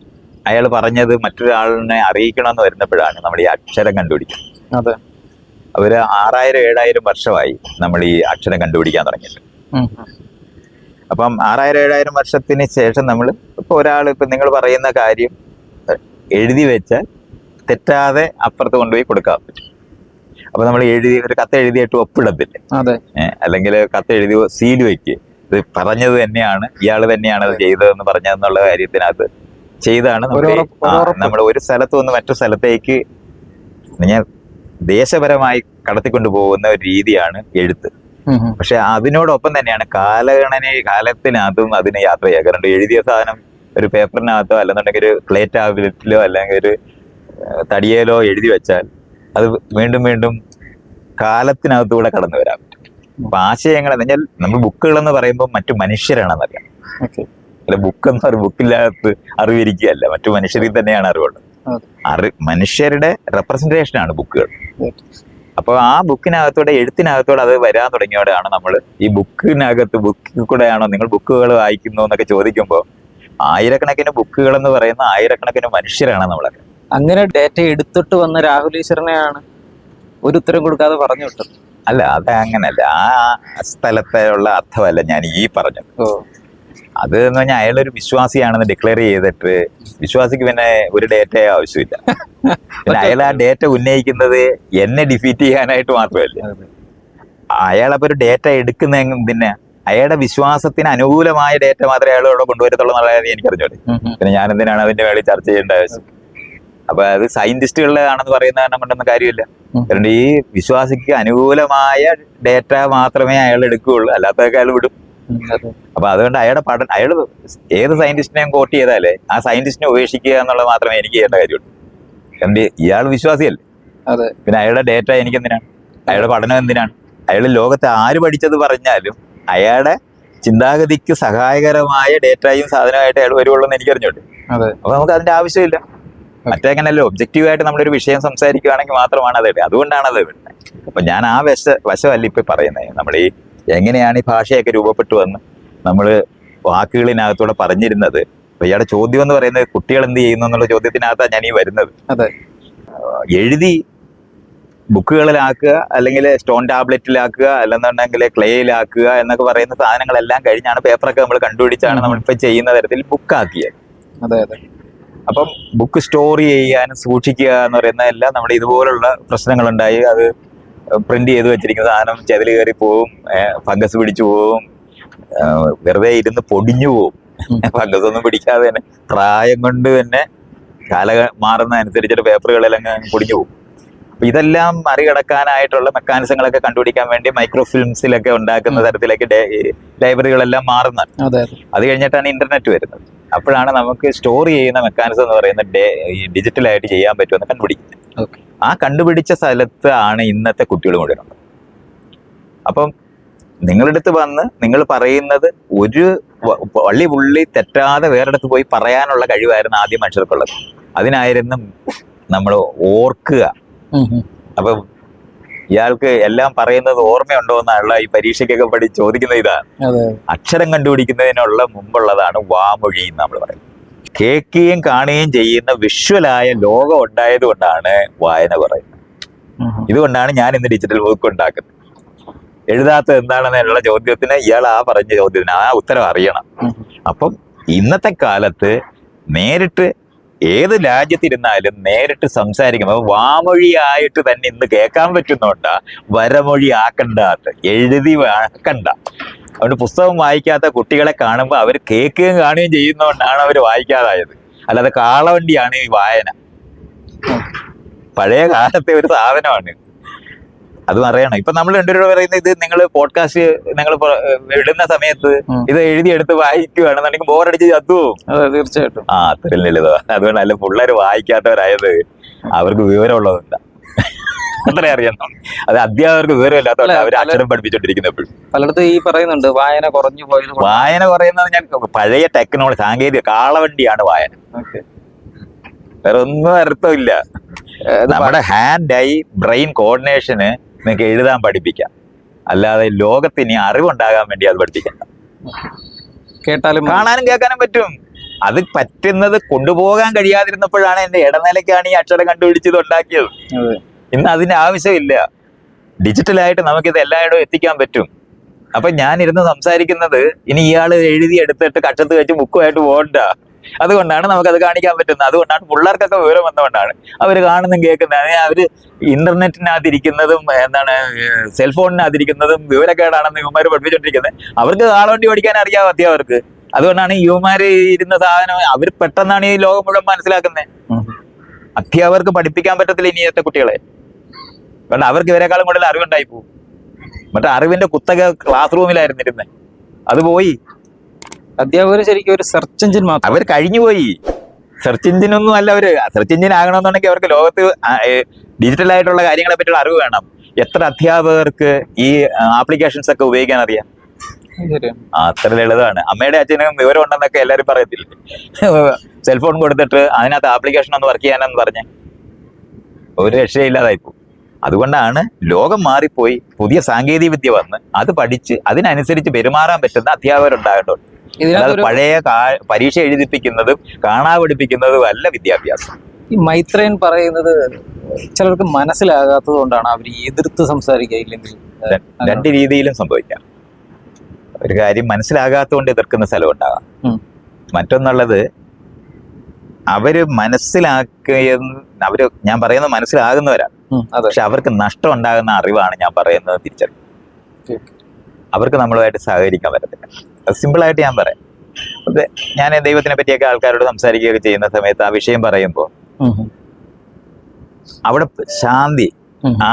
അയാൾ പറഞ്ഞത് മറ്റൊരാളിനെ അറിയിക്കണമെന്ന് വരുന്നപ്പോഴാണ് നമ്മൾ ഈ അക്ഷരം കണ്ടുപിടിക്കുന്നത്. അവര് 6000-7000 വർഷമായി നമ്മൾ ഈ അക്ഷരം കണ്ടുപിടിക്കാൻ തുടങ്ങിയിട്ട്. അപ്പം 6000-7000 വർഷത്തിന് ശേഷം നമ്മൾ ഇപ്പൊ ഇപ്പൊ നിങ്ങൾ പറയുന്ന കാര്യം എഴുതി വെച്ചാൽ തെറ്റാതെ അപ്പുറത്ത് കൊണ്ടുപോയി കൊടുക്കാൻ പറ്റും. അപ്പൊ നമ്മൾ ഒരു കത്ത് എഴുതിയിട്ട് ഒപ്പിടത്തില്ലേ, അല്ലെങ്കിൽ കത്ത് എഴുതി സീൽ വെക്കുക, ഇത് പറഞ്ഞത് തന്നെയാണ്, ഇയാൾ തന്നെയാണ് അത് ചെയ്തതെന്ന് പറഞ്ഞതെന്നുള്ള കാര്യത്തിനകത്ത് ചെയ്താണ് നമ്മൾ ഒരു സ്ഥലത്ത് നിന്ന് മറ്റു സ്ഥലത്തേക്ക് ദേശപരമായി കടത്തിക്കൊണ്ടു പോകുന്ന ഒരു രീതിയാണ് എഴുത്ത്. പക്ഷെ അതിനോടൊപ്പം തന്നെയാണ് കാലത്തിനകത്തും അതിന് യാത്ര ചെയ്യുക. കാരണം എഴുതിയ സാധനം ഒരു പേപ്പറിനകത്തോ അല്ലെന്നുണ്ടെങ്കിൽ ഒരു ക്ലേ ടാബ്ലറ്റിലോ അല്ലെങ്കിൽ ഒരു തടിയേലോ എഴുതി വെച്ചാൽ അത് വീണ്ടും വീണ്ടും കാലത്തിനകത്തൂടെ കടന്നു വരാൻ പറ്റും. അപ്പൊ ആശയങ്ങൾ എന്ന് പറഞ്ഞാൽ നമ്മൾ ബുക്കുകൾ എന്ന് പറയുമ്പോൾ മറ്റു മനുഷ്യരാണെന്നറിയാം. അല്ല, ബുക്ക് എന്ന് പറയുമ്പോൾ ബുക്കിനകത്ത് അറിവിരിക്കുകയല്ല, മറ്റു മനുഷ്യരിൽ തന്നെയാണ് അറിവുള്ളത്. മനുഷ്യരുടെ റെപ്രസെന്റേഷനാണ് ബുക്കുകൾ. അപ്പോൾ ആ ബുക്കിനകത്തൂടെ എഴുത്തിനകത്തൂടെ അത് വരാൻ തുടങ്ങിയോടെയാണ് നമ്മൾ ഈ ബുക്കിനകത്ത് ബുക്കിൽ കൂടെയാണോ നിങ്ങൾ ബുക്കുകൾ വായിക്കുന്നു എന്നൊക്കെ ചോദിക്കുമ്പോൾ ആയിരക്കണക്കിന് ബുക്കുകൾ എന്ന് പറയുന്ന ആയിരക്കണക്കിന് മനുഷ്യരാണ് നമ്മളൊക്കെ. അങ്ങനെ ഡേറ്റ എടുത്തിട്ട് വന്ന രാഹുൽ ഈശ്വരനെയാണ് ഒരു ഉത്തരം കൊടുക്കാതെ പറഞ്ഞു വിട്ടത്. അല്ല, അത് അങ്ങനല്ല. ആ സ്ഥലത്തെ ഉള്ള അർത്ഥമല്ല ഞാൻ ഈ പറഞ്ഞത്. അത് എന്ന് പറഞ്ഞാൽ അയാളൊരു വിശ്വാസിയാണെന്ന് ഡിക്ലെയർ ചെയ്തിട്ട് വിശ്വാസിക്ക് പിന്നെ ഒരു ഡേറ്റയെ ആവശ്യമില്ല. പിന്നെ അയാൾ ആ ഡേറ്റ ഉന്നയിക്കുന്നത് എന്നെ ഡിഫീറ്റ് ചെയ്യാനായിട്ട് മാത്രമല്ല. അയാളപ്പോ ഒരു ഡേറ്റ എടുക്കുന്ന പിന്നെ അയാളുടെ വിശ്വാസത്തിന് അനുകൂലമായ ഡേറ്റ മാത്രമേ അയാൾ ഇവിടെ കൊണ്ടുവരത്തുള്ളൂ എന്നുള്ളത് എനിക്ക് അറിഞ്ഞോളൂ. പിന്നെ ഞാൻ എന്തിനാണ് അതിന്റെ വേണ്ടി ചർച്ച ചെയ്യേണ്ട ആവശ്യം? അപ്പൊ അത് സയന്റിസ്റ്റുകളുടെ ആണെന്ന് പറയുന്ന കാരണം കൊണ്ടൊന്നും കാര്യമില്ല. കാരണം ഈ വിശ്വാസിക്ക് അനുകൂലമായ ഡേറ്റ മാത്രമേ അയാൾ എടുക്കുകയുള്ളൂ, അല്ലാത്തൊക്കെ അയാൾ വിടും. അപ്പൊ അതുകൊണ്ട് അയാൾ ഏത് സയന്റിസ്റ്റിനെയും കോട്ട് ചെയ്താലേ ആ സയന്റിസ്റ്റിനെ ഉപേക്ഷിക്കുക എന്നുള്ളത് മാത്രമേ എനിക്ക് ചെയ്യേണ്ട കാര്യമുള്ളൂ. കാരണം ഇയാൾ വിശ്വാസിയല്ലേ. പിന്നെ അയാളുടെ ഡേറ്റ എനിക്ക് എന്തിനാണ്? അയാളുടെ പഠനം എന്തിനാണ്? അയാൾ ലോകത്തെ ആര് പഠിച്ചത് പറഞ്ഞാലും അയാളുടെ ചിന്താഗതിക്ക് സഹായകരമായ ഡേറ്റയും സാധനമായിട്ട് അയാൾ വരുവുള്ളൂ എന്ന് എനിക്കറിഞ്ഞോട്ടെ. അപ്പൊ നമുക്ക് അതിന്റെ ആവശ്യമില്ല. മറ്റേങ്ങനല്ലോ ഒബ്ജക്റ്റീവായിട്ട് നമ്മളൊരു വിഷയം സംസാരിക്കുകയാണെങ്കിൽ മാത്രമാണ് അത്. അതുകൊണ്ടാണ് അത് വരുന്നത്. അപ്പൊ ഞാൻ ആ വശമല്ല ഇപ്പൊ പറയുന്നത്. നമ്മൾ ഈ എങ്ങനെയാണ് ഈ ഭാഷയൊക്കെ രൂപപ്പെട്ടു വന്ന് നമ്മൾ വാക്കുകളിനകത്തൂടെ പറഞ്ഞിരുന്നത്. അപ്പൊ ഇയാളുടെ ചോദ്യം എന്ന് പറയുന്നത് കുട്ടികൾ എന്ത് ചെയ്യുന്നു എന്നുള്ള ചോദ്യത്തിനകത്താണ് ഞാൻ ഈ വരുന്നത്. എഴുതി ബുക്കുകളിലാക്കുക, അല്ലെങ്കിൽ സ്റ്റോൺ ടാബ്ലറ്റിലാക്കുക, അല്ലെന്നുണ്ടെങ്കിൽ ക്ലേയിലാക്കുക എന്നൊക്കെ പറയുന്ന സാധനങ്ങളെല്ലാം കഴിഞ്ഞാണ് പേപ്പറൊക്കെ നമ്മൾ കണ്ടുപിടിച്ചാണ് നമ്മളിപ്പോ ചെയ്യുന്ന തരത്തിൽ ബുക്കാക്കിയത്. അപ്പം ബുക്ക് സ്റ്റോർ ചെയ്യാനും സൂക്ഷിക്കുക എന്ന് പറയുന്നതെല്ലാം നമ്മുടെ ഇതുപോലുള്ള പ്രശ്നങ്ങളുണ്ടായി. അത് പ്രിന്റ് ചെയ്ത് വെച്ചിരിക്കുന്ന സാധനം ചെതിൽ കയറി പോവും, ഫംഗസ് പിടിച്ചു പോവും, വെറുതെ ഇരുന്ന് പൊടിഞ്ഞു പോവും. ഫംഗസ് ഒന്നും പിടിക്കാതെ തന്നെ പ്രായം കൊണ്ട് തന്നെ കാലം മാറുന്ന അനുസരിച്ചിട്ട് പേപ്പറുകളെല്ലാം പൊടിഞ്ഞു പോകും. അപ്പൊ ഇതെല്ലാം മറികടക്കാനായിട്ടുള്ള മെക്കാനിസങ്ങളൊക്കെ കണ്ടുപിടിക്കാൻ വേണ്ടി മൈക്രോ ഫിലിംസിലൊക്കെ ഉണ്ടാക്കുന്ന തരത്തിലേക്ക് ലൈബ്രറികളെല്ലാം മാറുന്നുണ്ട്. അത് കഴിഞ്ഞിട്ടാണ് ഇന്റർനെറ്റ് വരുന്നത്. അപ്പോഴാണ് നമുക്ക് സ്റ്റോർ ചെയ്യുന്ന മെക്കാനിസം എന്ന് പറയുന്നത് ഡിജിറ്റലായിട്ട് ചെയ്യാൻ പറ്റുമെന്ന് കണ്ടുപിടിക്കുന്നത്. ആ കണ്ടുപിടിച്ച സ്ഥലത്ത് ആണ് ഇന്നത്തെ കുട്ടികൾ മുഴുവൻ. അപ്പം നിങ്ങളുടെ അടുത്ത് വന്ന് നിങ്ങൾ പറയുന്നത് ഒരു വള്ളി പുള്ളി തെറ്റാതെ വേറെടുത്ത് പോയി പറയാനുള്ള കഴിവായിരുന്നു ആദ്യം മനുഷ്യർക്കുള്ളത്. അതിനായിരുന്നു നമ്മൾ ഓർക്കുക. അപ്പൊ ഇയാൾക്ക് എല്ലാം പറയുന്നത് ഓർമ്മയുണ്ടോ എന്നുള്ള ഈ പരീക്ഷയ്ക്കൊക്കെ ചോദിക്കുന്ന ഇതാണ്. അക്ഷരം കണ്ടുപിടിക്കുന്നതിനുള്ള മുമ്പുള്ളതാണ് വാമൊഴി എന്ന് നമ്മൾ പറയുന്നത്. കേൾക്കുകയും കാണുകയും ചെയ്യുന്ന വിഷ്വലായ ലോകം ഉണ്ടായത് കൊണ്ടാണ് വായന പറയുന്നത്. ഇതുകൊണ്ടാണ് ഞാൻ ഇന്ന് ഡിജിറ്റൽ ബുക്ക് ഉണ്ടാക്കുന്നത്. എഴുതാത്തത് എന്താണെന്നുള്ള ചോദ്യത്തിന് ഇയാൾ ആ പറഞ്ഞ ചോദ്യത്തിന് ആ ഉത്തരം അറിയണം. അപ്പം ഇന്നത്തെ കാലത്ത് നേരിട്ട് ഏത് രാജ്യത്തിരുന്നാലും നേരിട്ട് സംസാരിക്കുമ്പോൾ വാമൊഴിയായിട്ട് തന്നെ ഇന്ന് കേൾക്കാൻ പറ്റുന്നോണ്ടാ വരമൊഴി ആക്കണ്ടാത്ത, എഴുതി ആക്കണ്ട. അതുകൊണ്ട് പുസ്തകം വായിക്കാത്ത കുട്ടികളെ കാണുമ്പോൾ അവർ കേൾക്കുകയും കാണുകയും ചെയ്യുന്നതുകൊണ്ടാണ് അവർ വായിക്കാതായത്. അല്ലാതെ കാളവണ്ടിയാണ് ഈ വായന. പഴയ കാലത്തെ ഒരു സാധനമാണ്. അതും അറിയണം. ഇപ്പൊ നമ്മൾ രണ്ടുപേരും പറയുന്നത് ഇത് നിങ്ങൾ പോഡ്കാസ്റ്റ് നിങ്ങൾ ഇടുന്ന സമയത്ത് ഇത് എഴുതിയെടുത്ത് വായിക്കുകയാണെന്നുണ്ടെങ്കിൽ ബോറടിച്ച് ചത്തുപോകും. തീർച്ചയായിട്ടും. അത്രയും ലളിതം. അതുകൊണ്ട് അല്ല പിള്ളേർ വായിക്കാത്തവരായത് അവർക്ക് വിവരമുള്ളതല്ല. അത്ര അറിയണം. അത് അധ്യാപകർക്ക് വിവരമില്ലാത്തതുകൊണ്ട് അവർ അക്ഷരം പഠിപ്പിച്ചോണ്ടിരിക്കുന്നപ്പോഴും പലയിടത്തും ഈ പറയുന്നുണ്ട് വായന കുറഞ്ഞു പോയത്. വായന കുറയുന്നത് ഞാൻ പഴയ ടെക്നോളജി സാങ്കേതിക കാളവണ്ടിയാണ് വായന. വേറെ ഒന്നും അർത്ഥമില്ല. നമ്മുടെ ഹാൻഡ് ഐ ബ്രെയിൻ കോർഡിനേഷന് നിങ്ങൾക്ക് എഴുതാൻ പഠിപ്പിക്കാം. അല്ലാതെ ലോകത്തിന് അറിവുണ്ടാകാൻ വേണ്ടി അത് പഠിപ്പിക്കണ്ട. കേട്ടാലും കാണാനും കേൾക്കാനും പറ്റും. അത് പറ്റുന്നത് കൊണ്ടുപോകാൻ കഴിയാതിരുന്നപ്പോഴാണ് എന്റെ ഇടനിലയ്ക്കാണ് ഈ അക്ഷരം കണ്ടുപിടിച്ചത് ഉണ്ടാക്കിയത്. ഇന്ന് അതിന്റെ ആവശ്യമില്ല. ഡിജിറ്റലായിട്ട് നമുക്കിത് എല്ലായിടവും എത്തിക്കാൻ പറ്റും. അപ്പൊ ഞാൻ ഇരുന്ന് സംസാരിക്കുന്നത് ഇനി ഇയാൾ എഴുതി എടുത്തിട്ട് കക്ഷത്ത് വെച്ച് ബുക്കുമായിട്ട് പോകണ്ട. അതുകൊണ്ടാണ് നമുക്കത് കാണിക്കാൻ പറ്റുന്നത്. അതുകൊണ്ടാണ് പിള്ളേർക്കൊക്കെ വിവരം വന്നുകൊണ്ടാണ് അവർ കാണുന്നതും കേൾക്കുന്നത്. അവര് ഇന്റർനെറ്റിനകത്തിരിക്കുന്നതും എന്താണ് സെൽഫോണിനകത്തിരിക്കുന്നതും വിവരക്കേടാണെന്ന് യുവമാര് പഠിപ്പിച്ചോണ്ടിരിക്കുന്നത്. അവർക്ക് കാളവണ്ടി പഠിക്കാൻ അറിയാം അധ്യാപകർക്ക്. അതുകൊണ്ടാണ് യുവമാര് ഇരുന്ന സാധനം അവർ പെട്ടെന്നാണ് ഈ ലോകം മുഴുവൻ മനസ്സിലാക്കുന്നത്. അധ്യാപകർക്ക് പഠിപ്പിക്കാൻ പറ്റത്തില്ല ഇനിയത്തെ കുട്ടികളെ. കാരണം അവർക്ക് ഇവരെക്കാളും കൂടുതൽ അറിവുണ്ടായി പോകും. മറ്റേ അറിവിന്റെ കുത്തക ക്ലാസ് റൂമിലായിരുന്നു ഇരുന്നത്. അത് പോയി. അധ്യാപകർ ശരിക്കും ഒരു സെർച്ച് എഞ്ചിൻ മാത്രം. അവർ കഴിഞ്ഞുപോയി. സെർച്ച് എഞ്ചിനൊന്നും അല്ല അവര്. സെർച്ച് എഞ്ചിൻ ആകണമെന്നുണ്ടെങ്കിൽ അവർക്ക് ലോകത്ത് ഡിജിറ്റൽ ആയിട്ടുള്ള കാര്യങ്ങളെ പറ്റിയുള്ള അറിവ് വേണം. എത്ര അധ്യാപകർക്ക് ഈ ആപ്ലിക്കേഷൻസ് ഒക്കെ ഉപയോഗിക്കാൻ അറിയാം? അത്ര ലളിതമാണ്. അമ്മയുടെ അച്ഛനും വിവരം ഉണ്ടെന്നൊക്കെ എല്ലാവരും പറയത്തില്ല. സെൽഫോൺ കൊടുത്തിട്ട് അതിനകത്ത് ആപ്ലിക്കേഷൻ ഒന്ന് വർക്ക് ചെയ്യാനെന്ന് പറഞ്ഞ് ഒരു രക്ഷയില്ലാതായിപ്പോ. അതുകൊണ്ടാണ് ലോകം മാറിപ്പോയി, പുതിയ സാങ്കേതിക വിദ്യ വന്ന് അത് പഠിച്ച് അതിനനുസരിച്ച് പെരുമാറാൻ പറ്റുന്ന അധ്യാപകരുണ്ടാകേണ്ടതുണ്ട്. അല്ലാതെ പഴയ പരീക്ഷ എഴുതിപ്പിക്കുന്നതും കാണാ പഠിപ്പിക്കുന്നതും അല്ല വിദ്യാഭ്യാസം. ഈ മൈത്രേയൻ പറയുന്നത് ചിലർക്ക് മനസ്സിലാകാത്തത് കൊണ്ടാണ് അവർ എതിർത്ത് സംസാരിക്കുക. ഇല്ലെങ്കിൽ രണ്ട് രീതിയിലും സംഭവിക്കാം. ഒരു കാര്യം മനസ്സിലാകാത്തതുകൊണ്ട് എതിർക്കുന്ന സ്ഥലം ഉണ്ടാകാം. മറ്റൊന്നുള്ളത് അവര് അവര് ഞാൻ പറയുന്നത് മനസ്സിലാകുന്നവരാണ്. പക്ഷെ അവർക്ക് നഷ്ടം ഉണ്ടാകുന്ന അറിവാണ് ഞാൻ പറയുന്നത് തിരിച്ചറിയും. അവർക്ക് നമ്മളുമായിട്ട് സഹകരിക്കാൻ പറ്റത്തില്ല. അത് സിമ്പിളായിട്ട് ഞാൻ പറയാം. അതെ, ഞാൻ ദൈവത്തിനെ പറ്റിയൊക്കെ ആൾക്കാരോട് സംസാരിക്കുകയൊക്കെ ചെയ്യുന്ന സമയത്ത് ആ വിഷയം പറയുമ്പോൾ അവിടെ ശാന്തി, ആ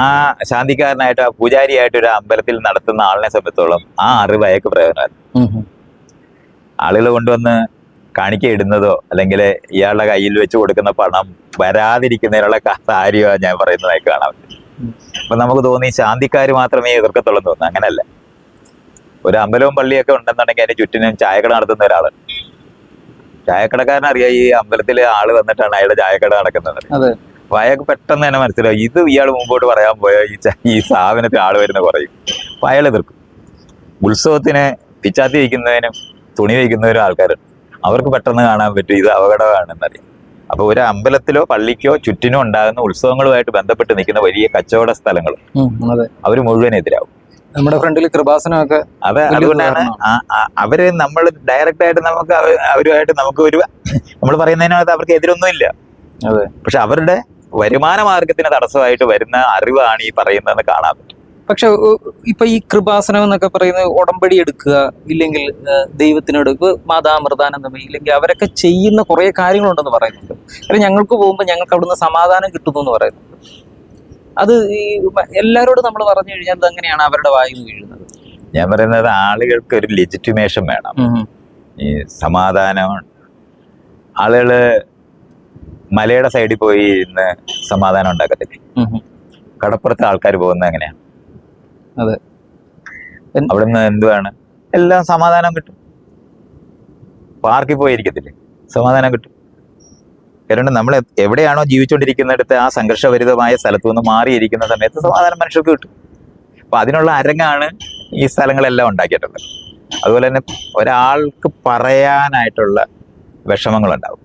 ശാന്തിക്കാരനായിട്ട് ആ പൂജാരിയായിട്ട് ഒരു അമ്പലത്തിൽ നടത്തുന്ന ആളിനെ സംബന്ധിച്ചോളം ആ അറിവ് അയാൾക്ക് പ്രയോജനമല്ല. ആളുകൾ കൊണ്ടുവന്ന് കാണിക്ക ഇടുന്നതോ അല്ലെങ്കിൽ ഇയാളുടെ കയ്യിൽ വെച്ച് കൊടുക്കുന്ന പണം വരാതിരിക്കുന്നതിനുള്ള കാര്യമാണ് ഞാൻ പറയുന്നതായി കാണാൻ പറ്റും. അപ്പൊ നമുക്ക് തോന്നി ശാന്തിക്കാർ മാത്രമേ എതിർക്കത്തുള്ളൂ തോന്നുന്നു. അങ്ങനല്ല. ഒരു അമ്പലവും പള്ളിയൊക്കെ ഉണ്ടെന്നുണ്ടെങ്കിൽ അതിന്റെ ചുറ്റിനും ചായക്കട നടത്തുന്ന ഒരാളാണ്. ചായക്കടക്കാരനറിയാം ഈ അമ്പലത്തിലെ ആള് വന്നിട്ടാണ് അയാളുടെ ചായക്കട നടക്കുന്നത്. അപ്പൊ അയാൾക്ക് പെട്ടെന്ന് തന്നെ മനസ്സിലാവും ഇത് ഇയാൾ മുമ്പോട്ട് പറയാൻ പോയ ഈ സ്ഥാപനത്തിൽ ആള് വരുന്ന പറയും. അപ്പൊ അയാൾ എതിർക്കും. ഉത്സവത്തിന് പിച്ചാത്തി വയ്ക്കുന്നതിനും തുണി വയ്ക്കുന്നവരും ആൾക്കാരുണ്ട്. അവർക്ക് പെട്ടെന്ന് കാണാൻ പറ്റും ഇത് അപകടമാണെന്നറിയാം. അപ്പൊ ഒരു അമ്പലത്തിലോ പള്ളിക്കോ ചുറ്റിനോ ഉണ്ടാകുന്ന ഉത്സവങ്ങളുമായിട്ട് ബന്ധപ്പെട്ട് നിൽക്കുന്ന വലിയ കച്ചവട സ്ഥലങ്ങൾ അവര് മുഴുവൻ എതിരാവും. നമ്മുടെ ഫ്രണ്ടിൽ കൃപാസനമൊക്കെ. അതെ, അതുകൊണ്ടാണ് അവര് നമ്മൾ ഡയറക്റ്റ് ആയിട്ട് നമുക്ക് അവരുമായിട്ട് നമുക്ക് ഒരു നമ്മൾ പറയുന്നതിനകത്ത് അവർക്ക് എതിരൊന്നും ഇല്ല. പക്ഷെ അവരുടെ വരുമാന മാർഗത്തിന് തടസ്സമായിട്ട് വരുന്ന അറിവാണ് ഈ പറയുന്നതെന്ന് കാണാൻ പറ്റും. പക്ഷെ ഇപ്പൊ ഈ കൃപാസനം എന്നൊക്കെ പറയുന്നത് ഉടമ്പടി എടുക്കുക, ഇല്ലെങ്കിൽ ദൈവത്തിനെടുക്കുക, മാതാമൃതാനന്ദമയി, ഇല്ലെങ്കിൽ അവരൊക്കെ ചെയ്യുന്ന കുറെ കാര്യങ്ങളുണ്ടെന്ന് പറയുന്നുണ്ട്. അല്ലെങ്കിൽ ഞങ്ങൾക്ക് പോകുമ്പോൾ ഞങ്ങൾക്ക് അവിടുന്ന് സമാധാനം കിട്ടുന്നു എന്ന് പറയുന്നുണ്ട്. അത് ഈ എല്ലാവരോടും നമ്മൾ പറഞ്ഞു കഴിഞ്ഞാൽ അത് അങ്ങനെയാണ് അവരുടെ വായിൽ വീഴുന്നത്. ഞാൻ പറയുന്നത് ആളുകൾക്ക് ഒരു ലെജിറ്റിമേഷൻ വേണം. ഈ സമാധാനം ആളുകള് മലയുടെ സൈഡിൽ പോയി ഇന്ന് സമാധാനം ഉണ്ടാക്കത്തില്ലേ? കടപ്പുറത്തെ ആൾക്കാർ പോകുന്നത് എങ്ങനെയാണ്? അതെ, അവിടുന്ന് എന്തുവാണ് എല്ലാം സമാധാനം കിട്ടും. പാർക്കിൽ പോയിരിക്കത്തില്ലേ? സമാധാനം കിട്ടും. കാരണം നമ്മൾ എവിടെയാണോ ജീവിച്ചുകൊണ്ടിരിക്കുന്നിടത്ത് ആ സംഘർഷഭരിതമായ സ്ഥലത്തു നിന്ന് മാറിയിരിക്കുന്ന സമയത്ത് സമാധാനം മനുഷ്യർക്ക് കിട്ടും. അപ്പൊ അതിനുള്ള അരങ്ങാണ് ഈ സ്ഥലങ്ങളെല്ലാം ഉണ്ടാക്കിയിട്ടുള്ളത്. അതുപോലെ തന്നെ ഒരാൾക്ക് പറയാനായിട്ടുള്ള വിഷമങ്ങളുണ്ടാവും.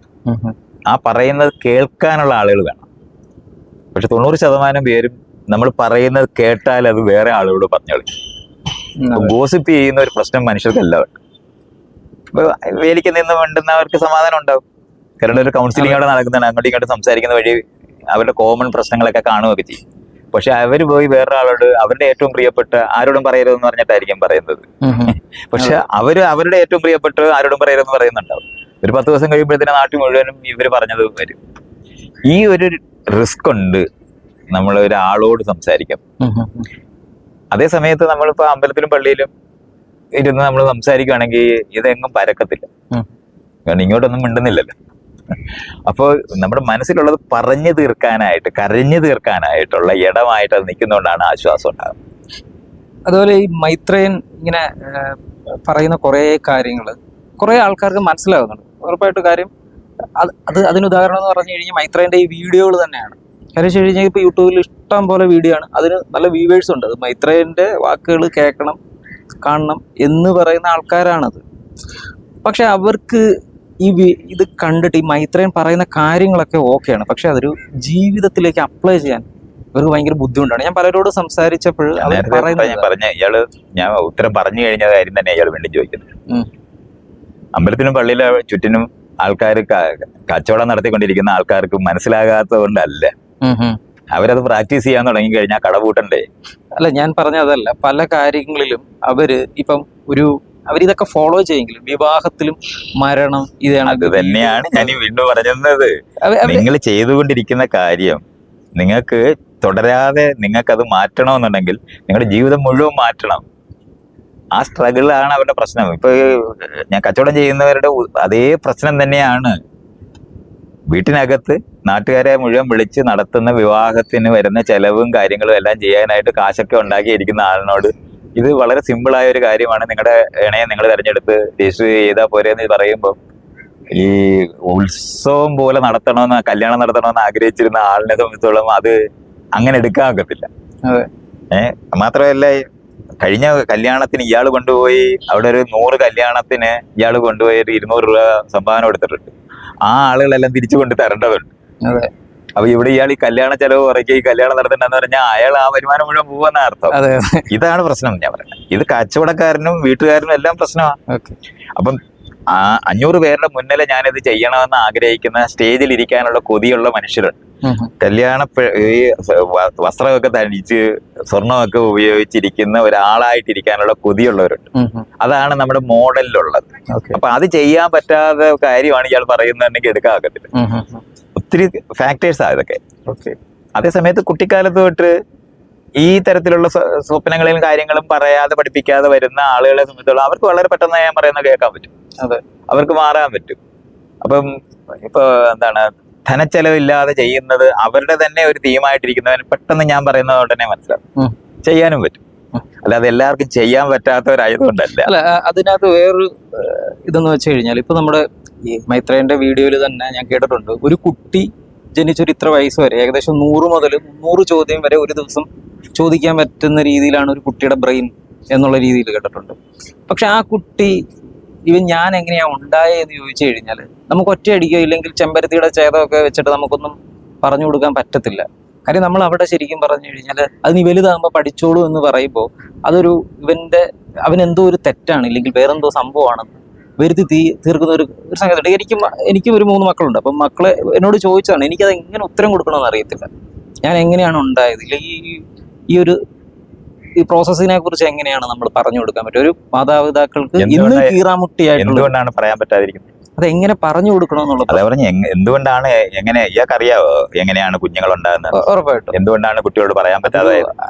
ആ പറയുന്നത് കേൾക്കാനുള്ള ആളുകൾ വേണം. പക്ഷെ 90% പേരും നമ്മൾ പറയുന്നത് കേട്ടാൽ അത് വേറെ ആളുകളോട് പറഞ്ഞു കളിക്കും. ഗോസിപ്പ് ചെയ്യുന്ന ഒരു പ്രശ്നം മനുഷ്യർക്കെല്ലാം ഉണ്ട്. ഇപ്പൊ വേലിക്ക് നിന്ന് വേണ്ടുന്നവർക്ക് സമാധാനം ഉണ്ടാവും. കാരണം ഒരു കൗൺസിലിംഗ് അവിടെ നടക്കുന്നതാണ്. അങ്ങോട്ടും ഇങ്ങോട്ടും സംസാരിക്കുന്ന വഴി അവരുടെ കോമൺ പ്രശ്നങ്ങളൊക്കെ കാണുകയൊക്കെ ചെയ്യും. പക്ഷെ അവർ പോയി വേറൊരാളോട് അവരുടെ ഏറ്റവും പ്രിയപ്പെട്ട ആരോടും പറയരുതെന്ന് പറഞ്ഞിട്ടായിരിക്കും പറയുന്നത്. പക്ഷെ അവരുടെ ഏറ്റവും പ്രിയപ്പെട്ട ആരോടും പറയരുതെന്ന് പറയുന്നുണ്ടാവും. ഒരു 10 ദിവസം കഴിയുമ്പോഴത്തേനും നാട്ടിൽ മുഴുവനും ഇവർ പറഞ്ഞത് വരും. ഈ ഒരു റിസ്ക് ഉണ്ട് നമ്മൾ ഒരാളോട് സംസാരിക്കാം. അതേ സമയത്ത് നമ്മളിപ്പോ അമ്പലത്തിലും പള്ളിയിലും ഇരുന്ന് നമ്മൾ സംസാരിക്കുകയാണെങ്കിൽ ഇതെങ്ങും പരക്കത്തില്ല. കാരണം ഇങ്ങോട്ടൊന്നും മിണ്ടുന്നില്ലല്ലോ. അപ്പോൾ നമ്മുടെ മനസ്സിലുള്ളത് പറഞ്ഞു തീർക്കാനായിട്ട്, കരഞ്ഞു തീർക്കാനായിട്ടുള്ള ഇടമായിട്ട് അത് നിൽക്കുന്നതുകൊണ്ടാണ് ആശ്വാസം ഉണ്ടാകുന്നത്. അതുപോലെ ഈ മൈത്രേയൻ ഇങ്ങനെ പറയുന്ന കുറേ കാര്യങ്ങൾ കുറേ ആൾക്കാർക്ക് മനസ്സിലാകുന്നുണ്ട്. ഉറപ്പായിട്ട് കാര്യം അതിന് ഉദാഹരണം എന്ന് പറഞ്ഞു കഴിഞ്ഞാൽ മൈത്രേയൻ്റെ ഈ വീഡിയോകൾ തന്നെയാണ്. കാര്യം വെച്ച് കഴിഞ്ഞാൽ ഇപ്പോൾ യൂട്യൂബിൽ ഇഷ്ടം പോലെ വീഡിയോ ആണ്. അതിന് നല്ല വ്യൂവേഴ്സ് ഉണ്ട്. അത് മൈത്രേയൻ്റെ വാക്കുകൾ കേൾക്കണം, കാണണം എന്ന് പറയുന്ന ആൾക്കാരാണത്. പക്ഷെ അവർക്ക് ഇത് കണ്ടിട്ട് ഈ മൈത്രേയൻ പറയുന്ന കാര്യങ്ങളൊക്കെ ഓക്കെയാണ്. പക്ഷെ അതൊരു ജീവിതത്തിലേക്ക് അപ്ലൈ ചെയ്യാൻ അവർക്ക് ഭയങ്കര ബുദ്ധിമുട്ടാണ്. ഞാൻ പലരോട് സംസാരിച്ചപ്പോൾ ഞാൻ ഉത്തരം പറഞ്ഞു കഴിഞ്ഞ കാര്യം തന്നെ ഇയാൾ വേണ്ടി ചോദിക്കുന്നത്. അമ്പലത്തിനും പള്ളിയിലെ ചുറ്റിനും ആൾക്കാർ കച്ചവടം നടത്തിക്കൊണ്ടിരിക്കുന്ന ആൾക്കാർക്ക് മനസ്സിലാകാത്തത് കൊണ്ടല്ല. അവരത് പ്രാക്ടീസ് ചെയ്യാൻ തുടങ്ങി കഴിഞ്ഞാൽ കടപൂട്ടണ്ടേ? അല്ല, ഞാൻ പറഞ്ഞ അതല്ല. പല കാര്യങ്ങളിലും ഇപ്പം അവരിതൊക്കെ ഫോളോ ചെയ്യെങ്കിലും വിവാഹത്തിലും മരണം ഇതാണ്. അത് തന്നെയാണ് ഞാൻ വീണ്ടും പറഞ്ഞത്. നിങ്ങൾ ചെയ്തുകൊണ്ടിരിക്കുന്ന കാര്യം നിങ്ങൾക്ക് തുടരാതെ നിങ്ങൾക്കത് മാറ്റണമെന്നുണ്ടെങ്കിൽ നിങ്ങളുടെ ജീവിതം മുഴുവൻ മാറ്റണം. ആ സ്ട്രഗിളാണ് അവരുടെ പ്രശ്നം. ഇപ്പൊ ഞാൻ കച്ചവടം ചെയ്യുന്നവരുടെ അതേ പ്രശ്നം തന്നെയാണ്. വീട്ടിനകത്ത് നാട്ടുകാരെ മുഴുവൻ വിളിച്ച് നടത്തുന്ന വിവാഹത്തിന് വരുന്ന ചെലവും കാര്യങ്ങളും എല്ലാം ചെയ്യാനായിട്ട് കാശൊക്കെ ഉണ്ടാക്കിയിരിക്കുന്ന ആളിനോട് ഇത് വളരെ സിമ്പിളായ ഒരു കാര്യമാണ്, നിങ്ങളുടെ ഇണയെ നിങ്ങൾ തിരഞ്ഞെടുത്ത് രജിസ്റ്റർ ചെയ്താൽ പോരെന്ന് പറയുമ്പോൾ ഈ ഉത്സവം പോലെ നടത്തണമെന്ന്, കല്യാണം നടത്തണമെന്ന് ആഗ്രഹിച്ചിരുന്ന ആളിനെ സംബന്ധിച്ചോളം അത് അങ്ങനെ എടുക്കാൻ ഒക്കത്തില്ല. മാത്രമല്ല കഴിഞ്ഞ കല്യാണത്തിന് ഇയാൾ കൊണ്ടുപോയി അവിടെ ഒരു 100 കല്യാണത്തിന് ഇയാൾ കൊണ്ടുപോയി ഒരു 200 രൂപ സംഭാവന കൊടുത്തിട്ടുണ്ട്. ആ ആളുകളെല്ലാം തിരിച്ചു കൊണ്ട് തരേണ്ടതുണ്ട്. അപ്പൊ ഇവിടെ ഇയാൾ ഈ കല്യാണ ചെലവ് കുറയ്ക്കുക, ഈ കല്യാണം നടത്തണ്ടെന്ന് പറഞ്ഞാൽ അയാൾ ആ വരുമാനം മുഴുവൻ പോവെന്ന അർത്ഥം. ഇതാണ് പ്രശ്നം ഞാൻ പറയുന്നത്. ഇത് കച്ചവടക്കാരനും വീട്ടുകാരനും എല്ലാം പ്രശ്നമാണ്. അപ്പം 500 പേരുടെ മുന്നിൽ ഞാനിത് ചെയ്യണമെന്ന് ആഗ്രഹിക്കുന്ന, സ്റ്റേജിൽ ഇരിക്കാനുള്ള കൊതിയുള്ള മനുഷ്യരുണ്ട്. ഈ വസ്ത്രമൊക്കെ ധരിച്ച് സ്വർണമൊക്കെ ഉപയോഗിച്ചിരിക്കുന്ന ഒരാളായിട്ടിരിക്കാനുള്ള കൊതിയുള്ളവരുണ്ട്. അതാണ് നമ്മുടെ മോഡലിലുള്ളത്. അപ്പൊ അത് ചെയ്യാൻ പറ്റാത്ത കാര്യമാണ് ഇയാൾ പറയുന്നുണ്ടെങ്കിൽ എടുക്കാൻ ഒക്കത്തില്ല. ഒത്തിരി ഫാക്ടേഴ്സാണ് ഇതൊക്കെ. അതേസമയത്ത് കുട്ടിക്കാലത്ത് തൊട്ട് ഈ തരത്തിലുള്ള സ്വപ്നങ്ങളും കാര്യങ്ങളും പറയാതെ പഠിപ്പിക്കാതെ വരുന്ന ആളുകളെ സംബന്ധിച്ചോളം അവർക്ക് വളരെ പെട്ടെന്ന് ഞാൻ പറയുന്നത് കേൾക്കാൻ പറ്റും. അവർക്ക് മാറാൻ പറ്റും. അപ്പം ഇപ്പൊ എന്താണ്, ധനച്ചെലവില്ലാതെ ചെയ്യുന്നത് അവരുടെ തന്നെ ഒരു തീമായിട്ടിരിക്കുന്നവന് പെട്ടെന്ന് ഞാൻ പറയുന്നത് ഉടനെ മനസ്സിലാവും, ചെയ്യാനും പറ്റും. അല്ലാതെ എല്ലാവർക്കും ചെയ്യാൻ പറ്റാത്തവരായതുകൊണ്ടല്ല. അല്ല, അതിനകത്ത് വേറൊരു ഇതെന്ന് വെച്ച് കഴിഞ്ഞാൽ ഇപ്പൊ നമ്മുടെ ഈ മൈത്രേന്റെ വീഡിയോയിൽ തന്നെ ഞാൻ കേട്ടിട്ടുണ്ട്, ഒരു കുട്ടി ജനിച്ചൊരു ഇത്ര വയസ്സ് വരെ ഏകദേശം 100 മുതൽ 300 ചോദ്യം വരെ ഒരു ദിവസം ചോദിക്കാൻ പറ്റുന്ന രീതിയിലാണ് ഒരു കുട്ടിയുടെ ബ്രെയിൻ എന്നുള്ള രീതിയിൽ കേട്ടിട്ടുണ്ട്. പക്ഷെ ആ കുട്ടി ഞാൻ എങ്ങനെയാ ഉണ്ടായെന്ന് ചോദിച്ചു കഴിഞ്ഞാൽ നമുക്ക് ഒറ്റയടിക്കോ ഇല്ലെങ്കിൽ ചെമ്പരത്തിയുടെ ചേതമൊക്കെ വെച്ചിട്ട് നമുക്കൊന്നും പറഞ്ഞു കൊടുക്കാൻ പറ്റത്തില്ല. കാര്യം നമ്മൾ അവിടെ ശരിക്കും പറഞ്ഞു കഴിഞ്ഞാൽ അത് നീ വലുതാകുമ്പോൾ പഠിച്ചോളൂ എന്ന് പറയുമ്പോൾ അതൊരു അവനെന്തോ ഒരു തെറ്റാണ്, ഇല്ലെങ്കിൽ വേറെന്തോ സംഭവമാണെന്ന് വരുത്തി തീർക്കുന്ന ഒരു സംഗതിയുണ്ട്. എനിക്കും ഒരു 3 മക്കളുണ്ട്. അപ്പം മക്കളെ എന്നോട് ചോദിച്ചതാണ്, എനിക്കത് എങ്ങനെ ഉത്തരം കൊടുക്കണമെന്ന് അറിയത്തില്ല. ഞാൻ എങ്ങനെയാണ് ഉണ്ടായത്, ഇല്ലെങ്കിൽ ഈ പ്രോസസ്സിനെ കുറിച്ച് എങ്ങനെയാണ് നമ്മൾ പറഞ്ഞു കൊടുക്കാൻ പറ്റും ഒരു മാതാപിതാക്കൾക്ക് ഇന്ന് കീറാമുട്ടിയായിട്ട്? എന്തുകൊണ്ടാണ് പറയാൻ പറ്റാതിരിക്കുന്നത്? അത് എങ്ങനെ പറഞ്ഞു കൊടുക്കണമെന്നുള്ളത് അതെ പറഞ്ഞു. എന്തുകൊണ്ടാണ്, എങ്ങനെ ഇയാൾക്ക് അറിയാവോ എങ്ങനെയാണ് കുഞ്ഞുങ്ങൾ ഉണ്ടാകുന്നത്? ഉറപ്പായിട്ടും. എന്തുകൊണ്ടാണ് കുട്ടിയോട് പറയാൻ പറ്റാതെ?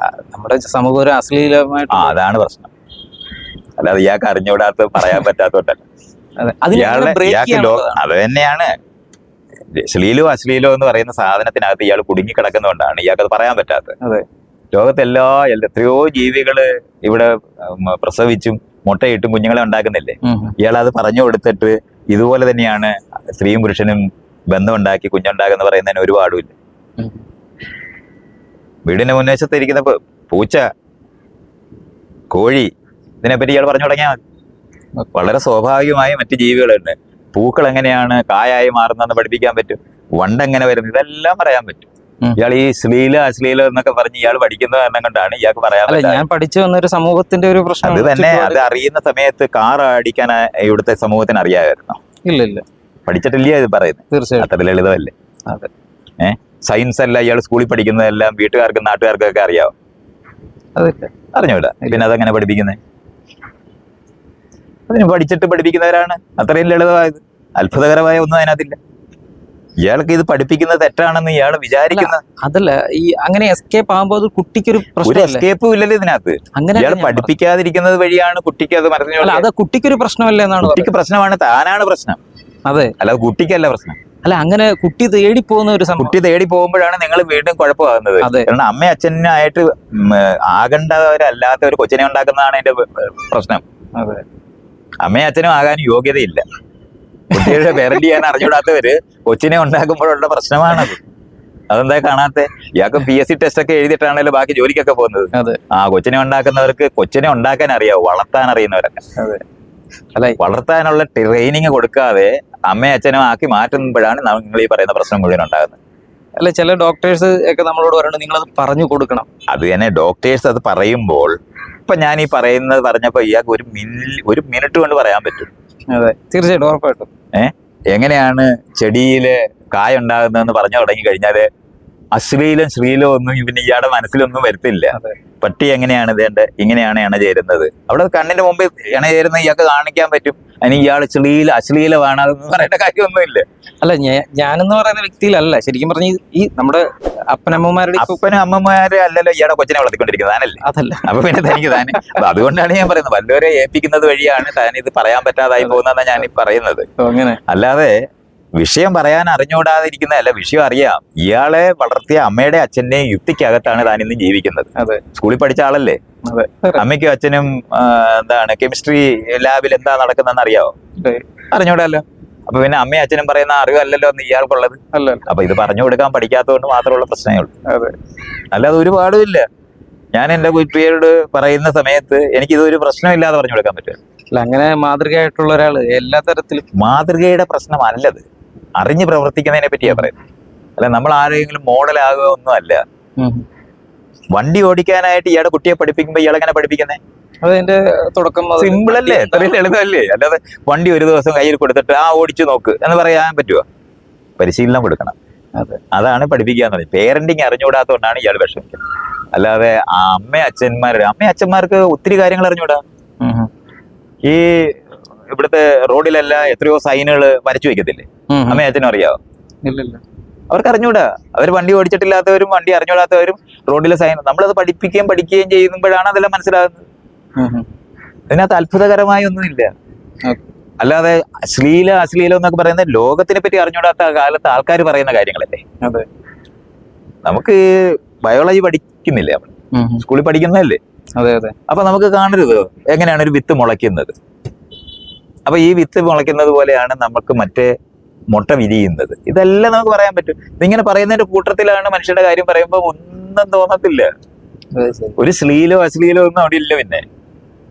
നമ്മുടെ സമൂഹം ഒരു അശ്ലീലമായിട്ട് അതാണ് പ്രശ്നം. അല്ലാതെ ഇയാൾക്ക് അറിഞ്ഞുകൂടാത്ത പറയാൻ പറ്റാത്തോട്ടല്ല. അത് തന്നെയാണ് ശ്ലീലോ അശ്ലീലോ എന്ന് പറയുന്ന സാധനത്തിനകത്ത് ഇയാൾ കുടുങ്ങിക്കിടക്കുന്നതുകൊണ്ടാണ് ഇയാൾക്കത് പറയാൻ പറ്റാത്തത്. ലോകത്തെ എത്രയോ ജീവികള് ഇവിടെ പ്രസവിച്ചും മുട്ടയിട്ടും കുഞ്ഞുങ്ങളെ ഉണ്ടാക്കുന്നില്ലേ? ഇയാൾ അത് പറഞ്ഞു കൊടുത്തിട്ട് ഇതുപോലെ തന്നെയാണ് സ്ത്രീയും പുരുഷനും ബന്ധമുണ്ടാക്കി കുഞ്ഞുണ്ടാക്കുന്ന പറയുന്നതിന് ഒരു പാടുമില്ല. വീടിന്റെ മുൻവശത്ത് ഇരിക്കുന്ന പൂച്ച, കോഴി, ഇതിനെപ്പറ്റി ഇയാൾ പറഞ്ഞു തുടങ്ങിയാൽ മതി. വളരെ സ്വാഭാവികമായി മറ്റു ജീവികളുണ്ട്. പൂക്കൾ എങ്ങനെയാണ് കായായി മാറുന്നതെന്ന് പഠിപ്പിക്കാൻ പറ്റും. വണ്ട് എങ്ങനെ വരുന്നത്, ഇതെല്ലാം പറയാൻ പറ്റും. ഇയാൾ ഈ അശ്ലീലം എന്നൊക്കെ പറഞ്ഞ് ഇയാൾ പഠിക്കുന്ന കാരണം കൊണ്ടാണ് ഇയാൾക്ക് പറയാൻ പറ്റുന്നത്. ഞാൻ പഠിച്ചു വന്നൊരു സമൂഹത്തിന്റെ ഒരു പ്രശ്നം അത് തന്നെ. അത് അറിയുന്ന സമയത്ത് കാർ അടിക്കാൻ ഇവിടുത്തെ സമൂഹത്തിന് അറിയാമായിരുന്നോ? ഇല്ല, പഠിച്ചിട്ടില്ലേ ഇത് പറയുന്നത്? തീർച്ചയായും. അത്ര ലളിതമല്ലേ? സയൻസ് അല്ല ഇയാൾ സ്കൂളിൽ പഠിക്കുന്നതെല്ലാം വീട്ടുകാർക്കും നാട്ടുകാർക്കും ഒക്കെ അറിയാവോ? അറിഞ്ഞൂടാ. പിന്നെ അതെങ്ങനെ പഠിപ്പിക്കുന്നത്? അതിന് പഠിച്ചിട്ട് പഠിപ്പിക്കുന്നവരാണ്. അത്രയും ലളിതമായത്. അത്ഭുതകരമായ ഒന്നും അതിനകത്തില്ല. ഇയാൾക്ക് ഇത് പഠിപ്പിക്കുന്നത് തെറ്റാണെന്ന് ഇയാൾ വിചാരിക്കുന്നത് അതല്ല. ഈ അങ്ങനെ എസ്കേപ്പ് ആകുമ്പോൾ അത് കുട്ടിക്കൊരു ഒരു എസ്കേപ്പും ഇല്ലല്ലോ ഇതിനകത്ത്. ഇയാൾ പഠിപ്പിക്കാതിരിക്കുന്നത് വഴിയാണ് കുട്ടിക്ക് അത് മനസ്സിലാവുന്നത്. അത് കുട്ടിക്കൊരു പ്രശ്നമല്ല എന്നാണ്. കുട്ടിക്ക് പ്രശ്നമാണ്, താനാണ് പ്രശ്നം. അതെ, അല്ലാതെ കുട്ടിക്കല്ല പ്രശ്നം. അല്ല, അങ്ങനെ കുട്ടി തേടി പോകുന്ന ഒരു കുട്ടി തേടി പോകുമ്പോഴാണ് നിങ്ങൾ വീണ്ടും കുഴപ്പമാകുന്നത്. കാരണം അമ്മയും അച്ഛനായിട്ട് ആകേണ്ടവരല്ലാത്ത ഒരു കൊച്ചിനെ ഉണ്ടാക്കുന്നതാണ് അതിന്റെ പ്രശ്നം. അമ്മയും അച്ഛനും ആകാൻ യോഗ്യതയില്ല. കുട്ടികളുടെ പേരന്റ് ചെയ്യാൻ അറിഞ്ഞുകൂടാത്തവര് കൊച്ചിനെ ഉണ്ടാക്കുമ്പോഴുള്ള പ്രശ്നമാണത്. അതെന്താ കാണാത്തെ? ഇയാൾക്ക് PSC ടെസ്റ്റ് ഒക്കെ എഴുതിയിട്ടാണല്ലോ ബാക്കി ജോലിക്കൊക്കെ പോകുന്നത്. കൊച്ചിനെ ഉണ്ടാക്കുന്നവർക്ക് കൊച്ചിനെ ഉണ്ടാക്കാൻ അറിയാവോ? വളർത്താൻ അറിയുന്നവരൊക്കെ. വളർത്താനുള്ള ട്രെയിനിങ് കൊടുക്കാതെ അമ്മയും അച്ഛനും ആക്കി മാറ്റുമ്പോഴാണ് നിങ്ങൾ ഈ പറയുന്ന പ്രശ്നം മുഴുവൻ ഉണ്ടാകുന്നത്. അല്ല, ചില ഡോക്ടേഴ്സ് ഒക്കെ നമ്മളോട് പറയുന്നത് നിങ്ങളത് പറഞ്ഞു കൊടുക്കണം. അത് തന്നെ. ഡോക്ടേഴ്സ് അത് പറയുമ്പോൾ ഇപ്പൊ ഞാൻ ഈ പറഞ്ഞപ്പോ ഇയാൾക്ക് ഒരു മിനിറ്റ് കൊണ്ട് പറയാൻ പറ്റും. അതെ, തീർച്ചയായിട്ടും, ഉറപ്പായിട്ടും. എങ്ങനെയാണ് ചെടിയില് കായ ഉണ്ടാകുന്നതെന്ന് പറഞ്ഞു തുടങ്ങി കഴിഞ്ഞാല് അശ്ലീലം ശ്രീലോ ഒന്നും പിന്നെ ഇയാളുടെ മനസ്സിലൊന്നും വരുത്തില്ല. പട്ടി എങ്ങനെയാണ് ഇതേണ്ട ഇങ്ങനെയാണ് ഇണ ചേരുന്നത്. അവിടെ കണ്ണിന്റെ മുമ്പിൽ ഇണ ചേരുന്ന ഇയാൾക്ക് കാണിക്കാൻ പറ്റും. അതിന് ഇയാൾ അശ്ലീലമാണ് അതെന്ന് പറയേണ്ട കാര്യമൊന്നുമില്ല. അല്ല ഞാനെന്ന് പറയുന്ന വ്യക്തിയിലല്ല ശരിക്കും പറഞ്ഞ ഈ നമ്മുടെ അപ്പനമ്മമാരുടെ അപ്പനും അമ്മമാരെ അല്ലല്ലോ ഇയാളെ കൊച്ചിനെ വളർത്തിക്കൊണ്ടിരിക്കുന്നത്, താനല്ലേ? അതല്ല. അപ്പൊ പിന്നെ തനിക്ക് താൻ അപ്പൊ അതുകൊണ്ടാണ് ഞാൻ പറയുന്നത്, വല്ലവരെ ഏൽപ്പിക്കുന്നത് വഴിയാണ് താൻ ഇത് പറയാൻ പറ്റാതായി പോകുന്നതെന്നാണ് ഞാൻ ഈ പറയുന്നത്. അങ്ങനെ അല്ലാതെ വിഷയം പറയാൻ അറിഞ്ഞുകൂടാതിരിക്കുന്നതല്ല, വിഷയം അറിയാം. ഇയാളെ വളർത്തിയ അമ്മയുടെ അച്ഛന്റെയും യുക്തിക്കകത്താണ് താൻ ഇന്ന് ജീവിക്കുന്നത്. അതെ. സ്കൂളിൽ പഠിച്ച ആളല്ലേ? അതെ. അമ്മയ്ക്കും അച്ഛനും എന്താണ് കെമിസ്ട്രി ലാബിൽ എന്താ നടക്കുന്നതെന്ന് അറിയാവോ? അറിഞ്ഞൂടാല്ലോ. അപ്പൊ പിന്നെ അമ്മയും അച്ഛനും പറയുന്ന അറിവല്ലല്ലോ എന്ന് ഇയാൾക്കുള്ളത്. അപ്പൊ ഇത് പറഞ്ഞു കൊടുക്കാൻ പഠിക്കാത്തതുകൊണ്ട് മാത്രമുള്ള പ്രശ്നമേ ഉള്ളൂ. അല്ലാതെ ഒരുപാടും ഇല്ല. ഞാൻ എന്റെ കുട്ടിയോട് പറയുന്ന സമയത്ത് എനിക്കിതൊരു പ്രശ്നമില്ലാതെ പറഞ്ഞു കൊടുക്കാൻ പറ്റും. അല്ല, അങ്ങനെ മാതൃകയായിട്ടുള്ള ഒരാള് എല്ലാ തരത്തിലും മാതൃകയുടെ പ്രശ്നമല്ലത്, അറിഞ്ഞ് പ്രവർത്തിക്കുന്നതിനെ പറ്റിയാ പറയുന്നത്. അല്ല നമ്മൾ ആരെങ്കിലും മോഡലാകുക ഒന്നും അല്ല. വണ്ടി ഓടിക്കാനായിട്ട് ഇയാളുടെ കുട്ടിയെ പഠിപ്പിക്കുമ്പോ ഇയാളെങ്ങനെ പഠിപ്പിക്കുന്നേ? അതിന്റെ തുടക്കം സിമ്പിൾ അല്ലേ? ഇത്രയും ലളിതമല്ലേ? അല്ലാതെ വണ്ടി ഒരു ദിവസം കയ്യിൽ കൊടുത്തിട്ട് ഓടിച്ചു നോക്ക് എന്ന് പറയാൻ പറ്റുമോ? പരിശീലനം കൊടുക്കണം. അതാണ് പഠിപ്പിക്കുക എന്ന് പറഞ്ഞത്. പേരന്റിങ് അറിഞ്ഞുകൂടാത്തതുകൊണ്ടാണ് ഇയാൾ വിഷമിക്കുന്നത്. അല്ലാതെ അമ്മയച്ഛന്മാർക്ക് ഒത്തിരി കാര്യങ്ങൾ അറിഞ്ഞുകൂടാ. ഈ ഇവിടുത്തെ റോഡിലെല്ലാം എത്രയോ സൈനുകൾ വരച്ചു വെക്കത്തില്ലേ? അമ്മയച്ഛനും അറിയാവോ? അവർക്ക് അറിഞ്ഞൂടാ. അവർ വണ്ടി ഓടിച്ചിട്ടില്ലാത്തവരും വണ്ടി അറിഞ്ഞൂടാത്തവരും റോഡിലെ സൈൻ നമ്മളത് പഠിക്കുകയും ചെയ്യുമ്പോഴാണ് അതെല്ലാം മനസ്സിലാകുന്നത്. അതിനകത്ത് അത്ഭുതകരമായ ഒന്നുമില്ല. അല്ലാതെ അശ്ലീലം എന്നൊക്കെ പറയുന്നത് ലോകത്തിനെ പറ്റി അറിഞ്ഞൂടാത്ത കാലത്ത് ആൾക്കാർ പറയുന്ന കാര്യങ്ങളല്ലേ. നമുക്ക് ബയോളജി പഠിക്കുന്നില്ലേ? നമ്മൾ സ്കൂളിൽ പഠിക്കുന്നതല്ലേ? അപ്പൊ നമുക്ക് കാണരുത് എങ്ങനെയാണ് ഒരു വിത്ത് മുളയ്ക്കുന്നത്. അപ്പൊ ഈ വിത്ത് മുളയ്ക്കുന്നത് പോലെയാണ് നമുക്ക് മറ്റേ മുട്ട വിരിയുന്നത്. ഇതെല്ലാം നമുക്ക് പറയാൻ പറ്റും. ഇതിങ്ങനെ പറയുന്നതിന്റെ കൂട്ടത്തിലാണ് മനുഷ്യരുടെ കാര്യം പറയുമ്പോൾ ഒന്നും തോന്നത്തില്ല. ഒരു അശ്ലീലോ ഒന്നും അവിടെ ഇല്ല. പിന്നെ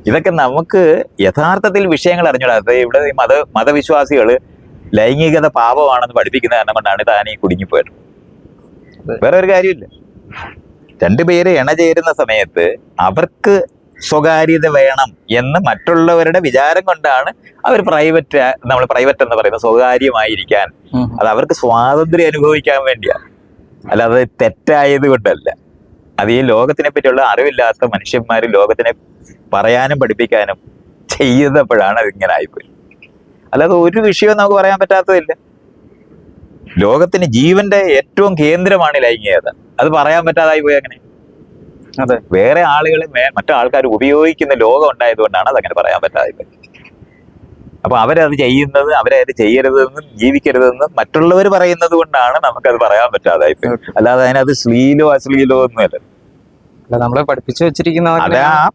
ഇതൊക്കെ നമുക്ക് യഥാർത്ഥത്തിൽ വിഷയങ്ങൾ അറിഞ്ഞൂടാത്ത ഇവിടെ മതവിശ്വാസികള് ലൈംഗികത പാപമാണെന്ന് പഠിപ്പിക്കുന്ന കാരണം കൊണ്ടാണ് താൻ ഈ കുടുങ്ങിപ്പോയത്. വേറെ ഒരു കാര്യമില്ല. രണ്ടുപേര് ഇണചേരുന്ന സമയത്ത് അവർക്ക് സ്വകാര്യത വേണം എന്ന് മറ്റുള്ളവരുടെ വിചാരം കൊണ്ടാണ് അവർ നമ്മൾ പ്രൈവറ്റ് എന്ന് പറയുന്നത് സ്വകാര്യമായിരിക്കാൻ, അത് അവർക്ക് സ്വാതന്ത്ര്യം അനുഭവിക്കാൻ വേണ്ടിയാണ്. അല്ലാതെ തെറ്റായത് കൊണ്ടല്ല. അത് ഈ ലോകത്തിനെ പറ്റിയുള്ള അറിവില്ലാത്ത മനുഷ്യന്മാർ ലോകത്തിനെ പറയാനും പഠിപ്പിക്കാനും ചെയ്യുന്നപ്പോഴാണ് അതിങ്ങനെ ആയിപ്പോയി. അല്ലാതെ ഒരു വിഷയവും നമുക്ക് പറയാൻ പറ്റാത്തതില്ല. ലോകത്തിന് ജീവന്റെ ഏറ്റവും കേന്ദ്രമാണ് ലൈംഗികത. അത് പറയാൻ പറ്റാതായി പോയി. അങ്ങനെ വേറെ ആളുകളെ മറ്റാൾക്കാർ ഉപയോഗിക്കുന്ന ലോകം ഉണ്ടായതുകൊണ്ടാണ് അതങ്ങനെ പറയാൻ പറ്റാതെ പോയി. അപ്പൊ അവരത് ചെയ്യുന്നത് അവരത് ചെയ്യരുതെന്നും ജീവിക്കരുതെന്നും മറ്റുള്ളവർ പറയുന്നത് കൊണ്ടാണ് നമുക്കത് പറയാൻ പറ്റാതായി പോയി. അല്ലാതെ അതിനകത്ത് അശ്ലീലോ ഒന്നുമല്ല. നമ്മളെ പഠിപ്പിച്ചു വെച്ചിരിക്കുന്ന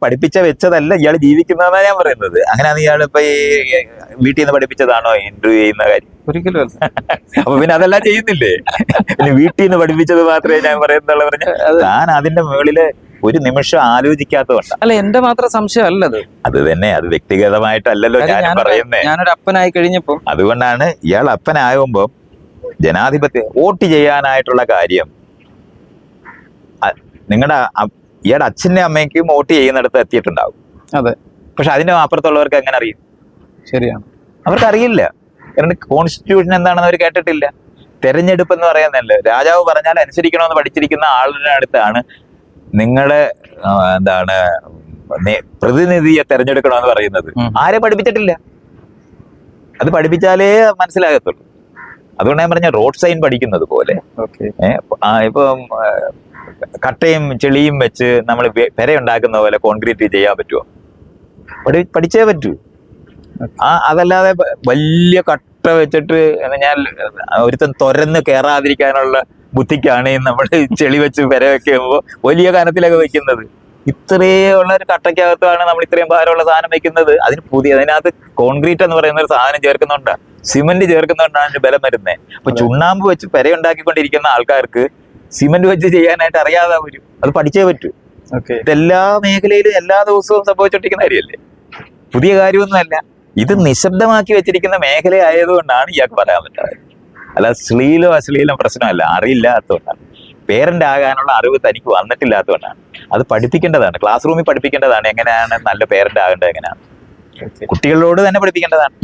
പഠിപ്പിച്ച വെച്ചതല്ല ഇയാൾ ജീവിക്കുന്നതെന്നാണ് ഞാൻ പറയുന്നത്. അങ്ങനെയാണ് ഇയാൾ ഇപ്പൊ ഈ വീട്ടിൽ നിന്ന് പഠിപ്പിച്ചതാണോ ഇന്റർവ്യൂ ചെയ്യുന്ന കാര്യം? ഒരിക്കലും. അപ്പൊ പിന്നെ അതെല്ലാം ചെയ്യുന്നില്ലേ? പിന്നെ വീട്ടിൽ നിന്ന് പഠിപ്പിച്ചത് മാത്രമേ ഞാൻ പറയുന്നുള്ള പറഞ്ഞ താൻ അതിന്റെ മുകളില് ഒരു നിമിഷം ആലോചിക്കാത്തതുകൊണ്ട്. അല്ല, എന്റെ മാത്രം സംശയം അല്ലത്. അത് തന്നെ, അത് വ്യക്തിഗതമായിട്ടല്ലല്ലോ ഞാൻ പറയുന്നേ. ഞാനൊരു അപ്പനായി കഴിഞ്ഞപ്പോ അതുകൊണ്ടാണ് ഇയാൾ അപ്പനാകുമ്പോ ജനാധിപത്യം വോട്ട് ചെയ്യാനായിട്ടുള്ള കാര്യം ഇയാളുടെ അച്ഛന്റെ അമ്മയ്ക്കും വോട്ട് ചെയ്യുന്നിടത്ത് എത്തിയിട്ടുണ്ടാവും. അതെ. പക്ഷെ അതിന്റെ അപ്പുറത്തുള്ളവർക്ക് എങ്ങനെ അറിയും? ശരിയാണ്, അവർക്കറിയില്ല. കാരണം കോൺസ്റ്റിറ്റ്യൂഷൻ എന്താണെന്ന് അവർ കേട്ടിട്ടില്ല. തെരഞ്ഞെടുപ്പ് എന്ന് പറയുന്നതല്ലേ, രാജാവ് പറഞ്ഞാൽ അനുസരിക്കണമെന്ന് പഠിച്ചിരിക്കുന്ന ആളുടെ അടുത്താണ് നിങ്ങളെ പ്രതിനിധിയെ തെരഞ്ഞെടുക്കണമെന്ന് പറയുന്നത്. ആരെ പഠിപ്പിച്ചിട്ടില്ല. അത് പഠിപ്പിച്ചാലേ മനസ്സിലാകത്തുള്ളൂ. അതുകൊണ്ട് ഞാൻ പറഞ്ഞ റോഡ് സൈൻ പഠിക്കുന്നത് പോലെ ഇപ്പം കട്ടയും ചെളിയും വെച്ച് നമ്മൾ പെരയുണ്ടാക്കുന്ന പോലെ കോൺക്രീറ്റ് ചെയ്യാൻ പറ്റുമോ? പഠിച്ചേ പറ്റൂ. അതല്ലാതെ വലിയ കട്ട വെച്ചിട്ട് ഞാൻ ഒരുത്തൻ തുരന്ന് കയറാതിരിക്കാനുള്ള ബുദ്ധിക്കാണ് നമ്മൾ ചെളി വെച്ച് പെര വെക്കുമ്പോൾ വലിയ കനത്തിലൊക്കെ വെക്കുന്നത്. ഇത്രയും ഉള്ള ഒരു കട്ടയ്ക്കകത്താണ് നമ്മൾ ഇത്രയും ഭാരമുള്ള സാധനം വെക്കുന്നത്. അതിനകത്ത് കോൺക്രീറ്റ് എന്ന് പറയുന്ന ഒരു സാധനം ചേർക്കുന്നുണ്ടാണ്, സിമന്റ് ചേർക്കുന്നുണ്ടാണ് അതിന്റെ ബലം വരുന്നത്. അപ്പൊ ചുണ്ണാമ്പ് വെച്ച് പെരയുണ്ടാക്കിക്കൊണ്ടിരിക്കുന്ന ആൾക്കാർക്ക് സിമന്റ് വെച്ച് ചെയ്യാനായിട്ട് അറിയാതെ വരും. അത് പഠിച്ചേ പറ്റൂ. ഇതെല്ലാ മേഖലയിലും എല്ലാ ദിവസവും സംഭവിച്ചോണ്ടിരിക്കുന്ന കാര്യമല്ലേ, പുതിയ കാര്യമൊന്നുമല്ല. ഇത് നിശബ്ദമാക്കി വെച്ചിരിക്കുന്ന മേഖല ആയതുകൊണ്ടാണ് ഇയാൾക്ക് പറയാൻ പറ്റാതെ. അല്ല അശ്ലീലം പ്രശ്നമല്ല, അറിയില്ലാത്തതുകൊണ്ടാണ്. പേരന്റ് ആകാനുള്ള അറിവ് തനിക്ക് വന്നിട്ടില്ലാത്തതുകൊണ്ടാണ്. അത് പഠിപ്പിക്കേണ്ടതാണ്, ക്ലാസ് റൂമിൽ പഠിപ്പിക്കേണ്ടതാണ്. എങ്ങനെയാണ് നല്ല പേരന്റ് ആകേണ്ടത്, എങ്ങനെയാണ് കുട്ടികളോട് തന്നെ പഠിപ്പിക്കേണ്ടതാണ്.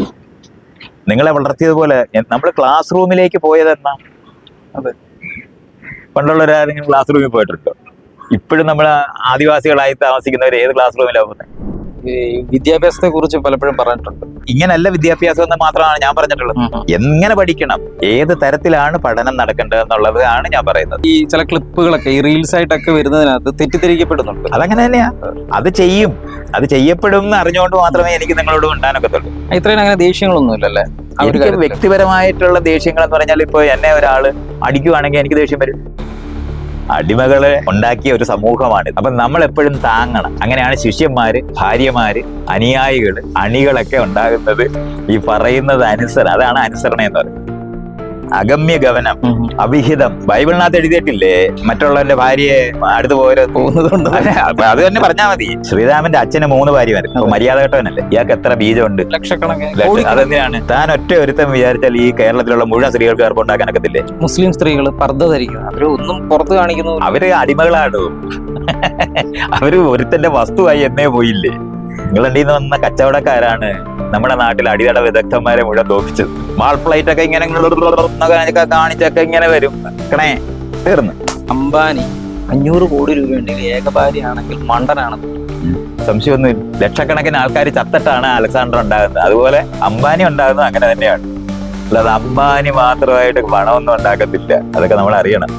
നിങ്ങളെ വളർത്തിയതുപോലെ നമ്മൾ ക്ലാസ് റൂമിലേക്ക് പോയതെന്നാ? അതെ, പണ്ടുള്ളവരാരെങ്കിലും ക്ലാസ് റൂമിൽ പോയിട്ടുണ്ടോ? ഇപ്പോഴും നമ്മൾ ആദിവാസികളായി താമസിക്കുന്നവർ ഏത് ക്ലാസ് റൂമിലാണ് പോകുന്നത്? ഈ വിദ്യാഭ്യാസത്തെ കുറിച്ച് പലപ്പോഴും പറഞ്ഞിട്ടുണ്ട്. ഇങ്ങനല്ല വിദ്യാഭ്യാസം എന്ന് മാത്രമാണ് ഞാൻ പറഞ്ഞിട്ടുള്ളത്. എങ്ങനെ പഠിക്കണം, ഏത് തരത്തിലാണ് പഠനം നടക്കേണ്ടത് എന്നുള്ളതാണ് ഞാൻ പറയുന്നത്. ഈ ചില ക്ലിപ്പുകളൊക്കെ ഈ റീൽസ് ആയിട്ടൊക്കെ വരുന്നതിനകത്ത് തെറ്റിദ്ധരിക്കപ്പെടുന്നുണ്ട്. അതങ്ങനെ തന്നെയാ, അത് ചെയ്യും, അത് ചെയ്യപ്പെടും എന്ന് അറിഞ്ഞുകൊണ്ട് മാത്രമേ എനിക്ക് നിങ്ങളോട് ഉണ്ടാനൊക്കത്തുള്ളൂ. ഇത്രയും അങ്ങനെ ദേഷ്യങ്ങളൊന്നുമില്ലല്ലേ? എനിക്ക് വ്യക്തിപരമായിട്ടുള്ള ദേഷ്യങ്ങൾ എന്ന് പറഞ്ഞാൽ ഇപ്പൊ എന്നെ ഒരാള് അടിക്കുവാണെങ്കിൽ എനിക്ക് ദേഷ്യം വരും. അടിമകളെ ഉണ്ടാക്കിയ ഒരു സമൂഹമാണ്. അപ്പൊ നമ്മൾ എപ്പോഴും താങ്ങണം. അങ്ങനെയാണ് ശിഷ്യന്മാര്, ഭാര്യമാര്, അനുയായികള്, അണികളൊക്കെ ഉണ്ടാകുന്നത്. ഈ പറയുന്നത് അതാണ് അനുസരണ എന്ന് പറയുന്നത്. അഗമ്യ ഗമനം, അവിഹിതം. ബൈബിളിനകത്ത് എഴുതിയിട്ടില്ലേ മറ്റുള്ളവന്റെ ഭാര്യയെ അടുത്ത് പോകുന്നതുകൊണ്ട്? അത് തന്നെ പറഞ്ഞാൽ മതി. ശ്രീരാമന്റെ അച്ഛന് 3 ഭാര്യമാര്. മര്യാദ കേട്ടവനല്ലേ? ഇയാൾക്ക് എത്ര ബീജമുണ്ട്? ലക്ഷക്കണക്കിന്. അതെന്തിനാണ് താൻ ഒറ്റ ഒരുത്തം വിചാരിച്ചാൽ ഈ കേരളത്തിലുള്ള മുഴുവൻ സ്ത്രീകൾക്ക് ഗർഭമുണ്ടാക്കാനൊക്കത്തില്ലേ? മുസ്ലിം സ്ത്രീകൾ പർദ്ദ ധരിക്കുന്നു, അവര് ഒന്നും പുറത്ത് കാണിക്കുന്നു. അവര് അടിമകളാണ്. അവര് ഒരുത്തന്റെ വസ്തുവായി എന്നേ പോയില്ലേ? ഇംഗ്ലണ്ടിൽ നിന്ന് വന്ന കച്ചവടക്കാരാണ് നമ്മുടെ നാട്ടിൽ അടിതട വിദഗ്ധന്മാരെ മുഴുവൻ തോപ്പിച്ചത്. വാൾ പ്ലേറ്റ് ഒക്കെ ഇങ്ങനെ കാണിച്ചൊക്കെ ഇങ്ങനെ വരും. തീർന്നു. അംബാനി 500 കോടി രൂപ ഉണ്ടെങ്കിൽ ഏകഭാര്യയാണെങ്കിൽ മണ്ടനാണെന്ന് സംശയമൊന്നുമില്ല. ലക്ഷക്കണക്കിന് ആൾക്കാർ ചത്തിട്ടാണ് അലക്സാണ്ടർ ഉണ്ടാകുന്നത്. അതുപോലെ അംബാനി ഉണ്ടാകുന്നത് അങ്ങനെ തന്നെയാണ്. അല്ലാതെ അംബാനി മാത്രമായിട്ട് പണമൊന്നും ഉണ്ടാക്കത്തില്ല. അതൊക്കെ നമ്മൾ അറിയണം.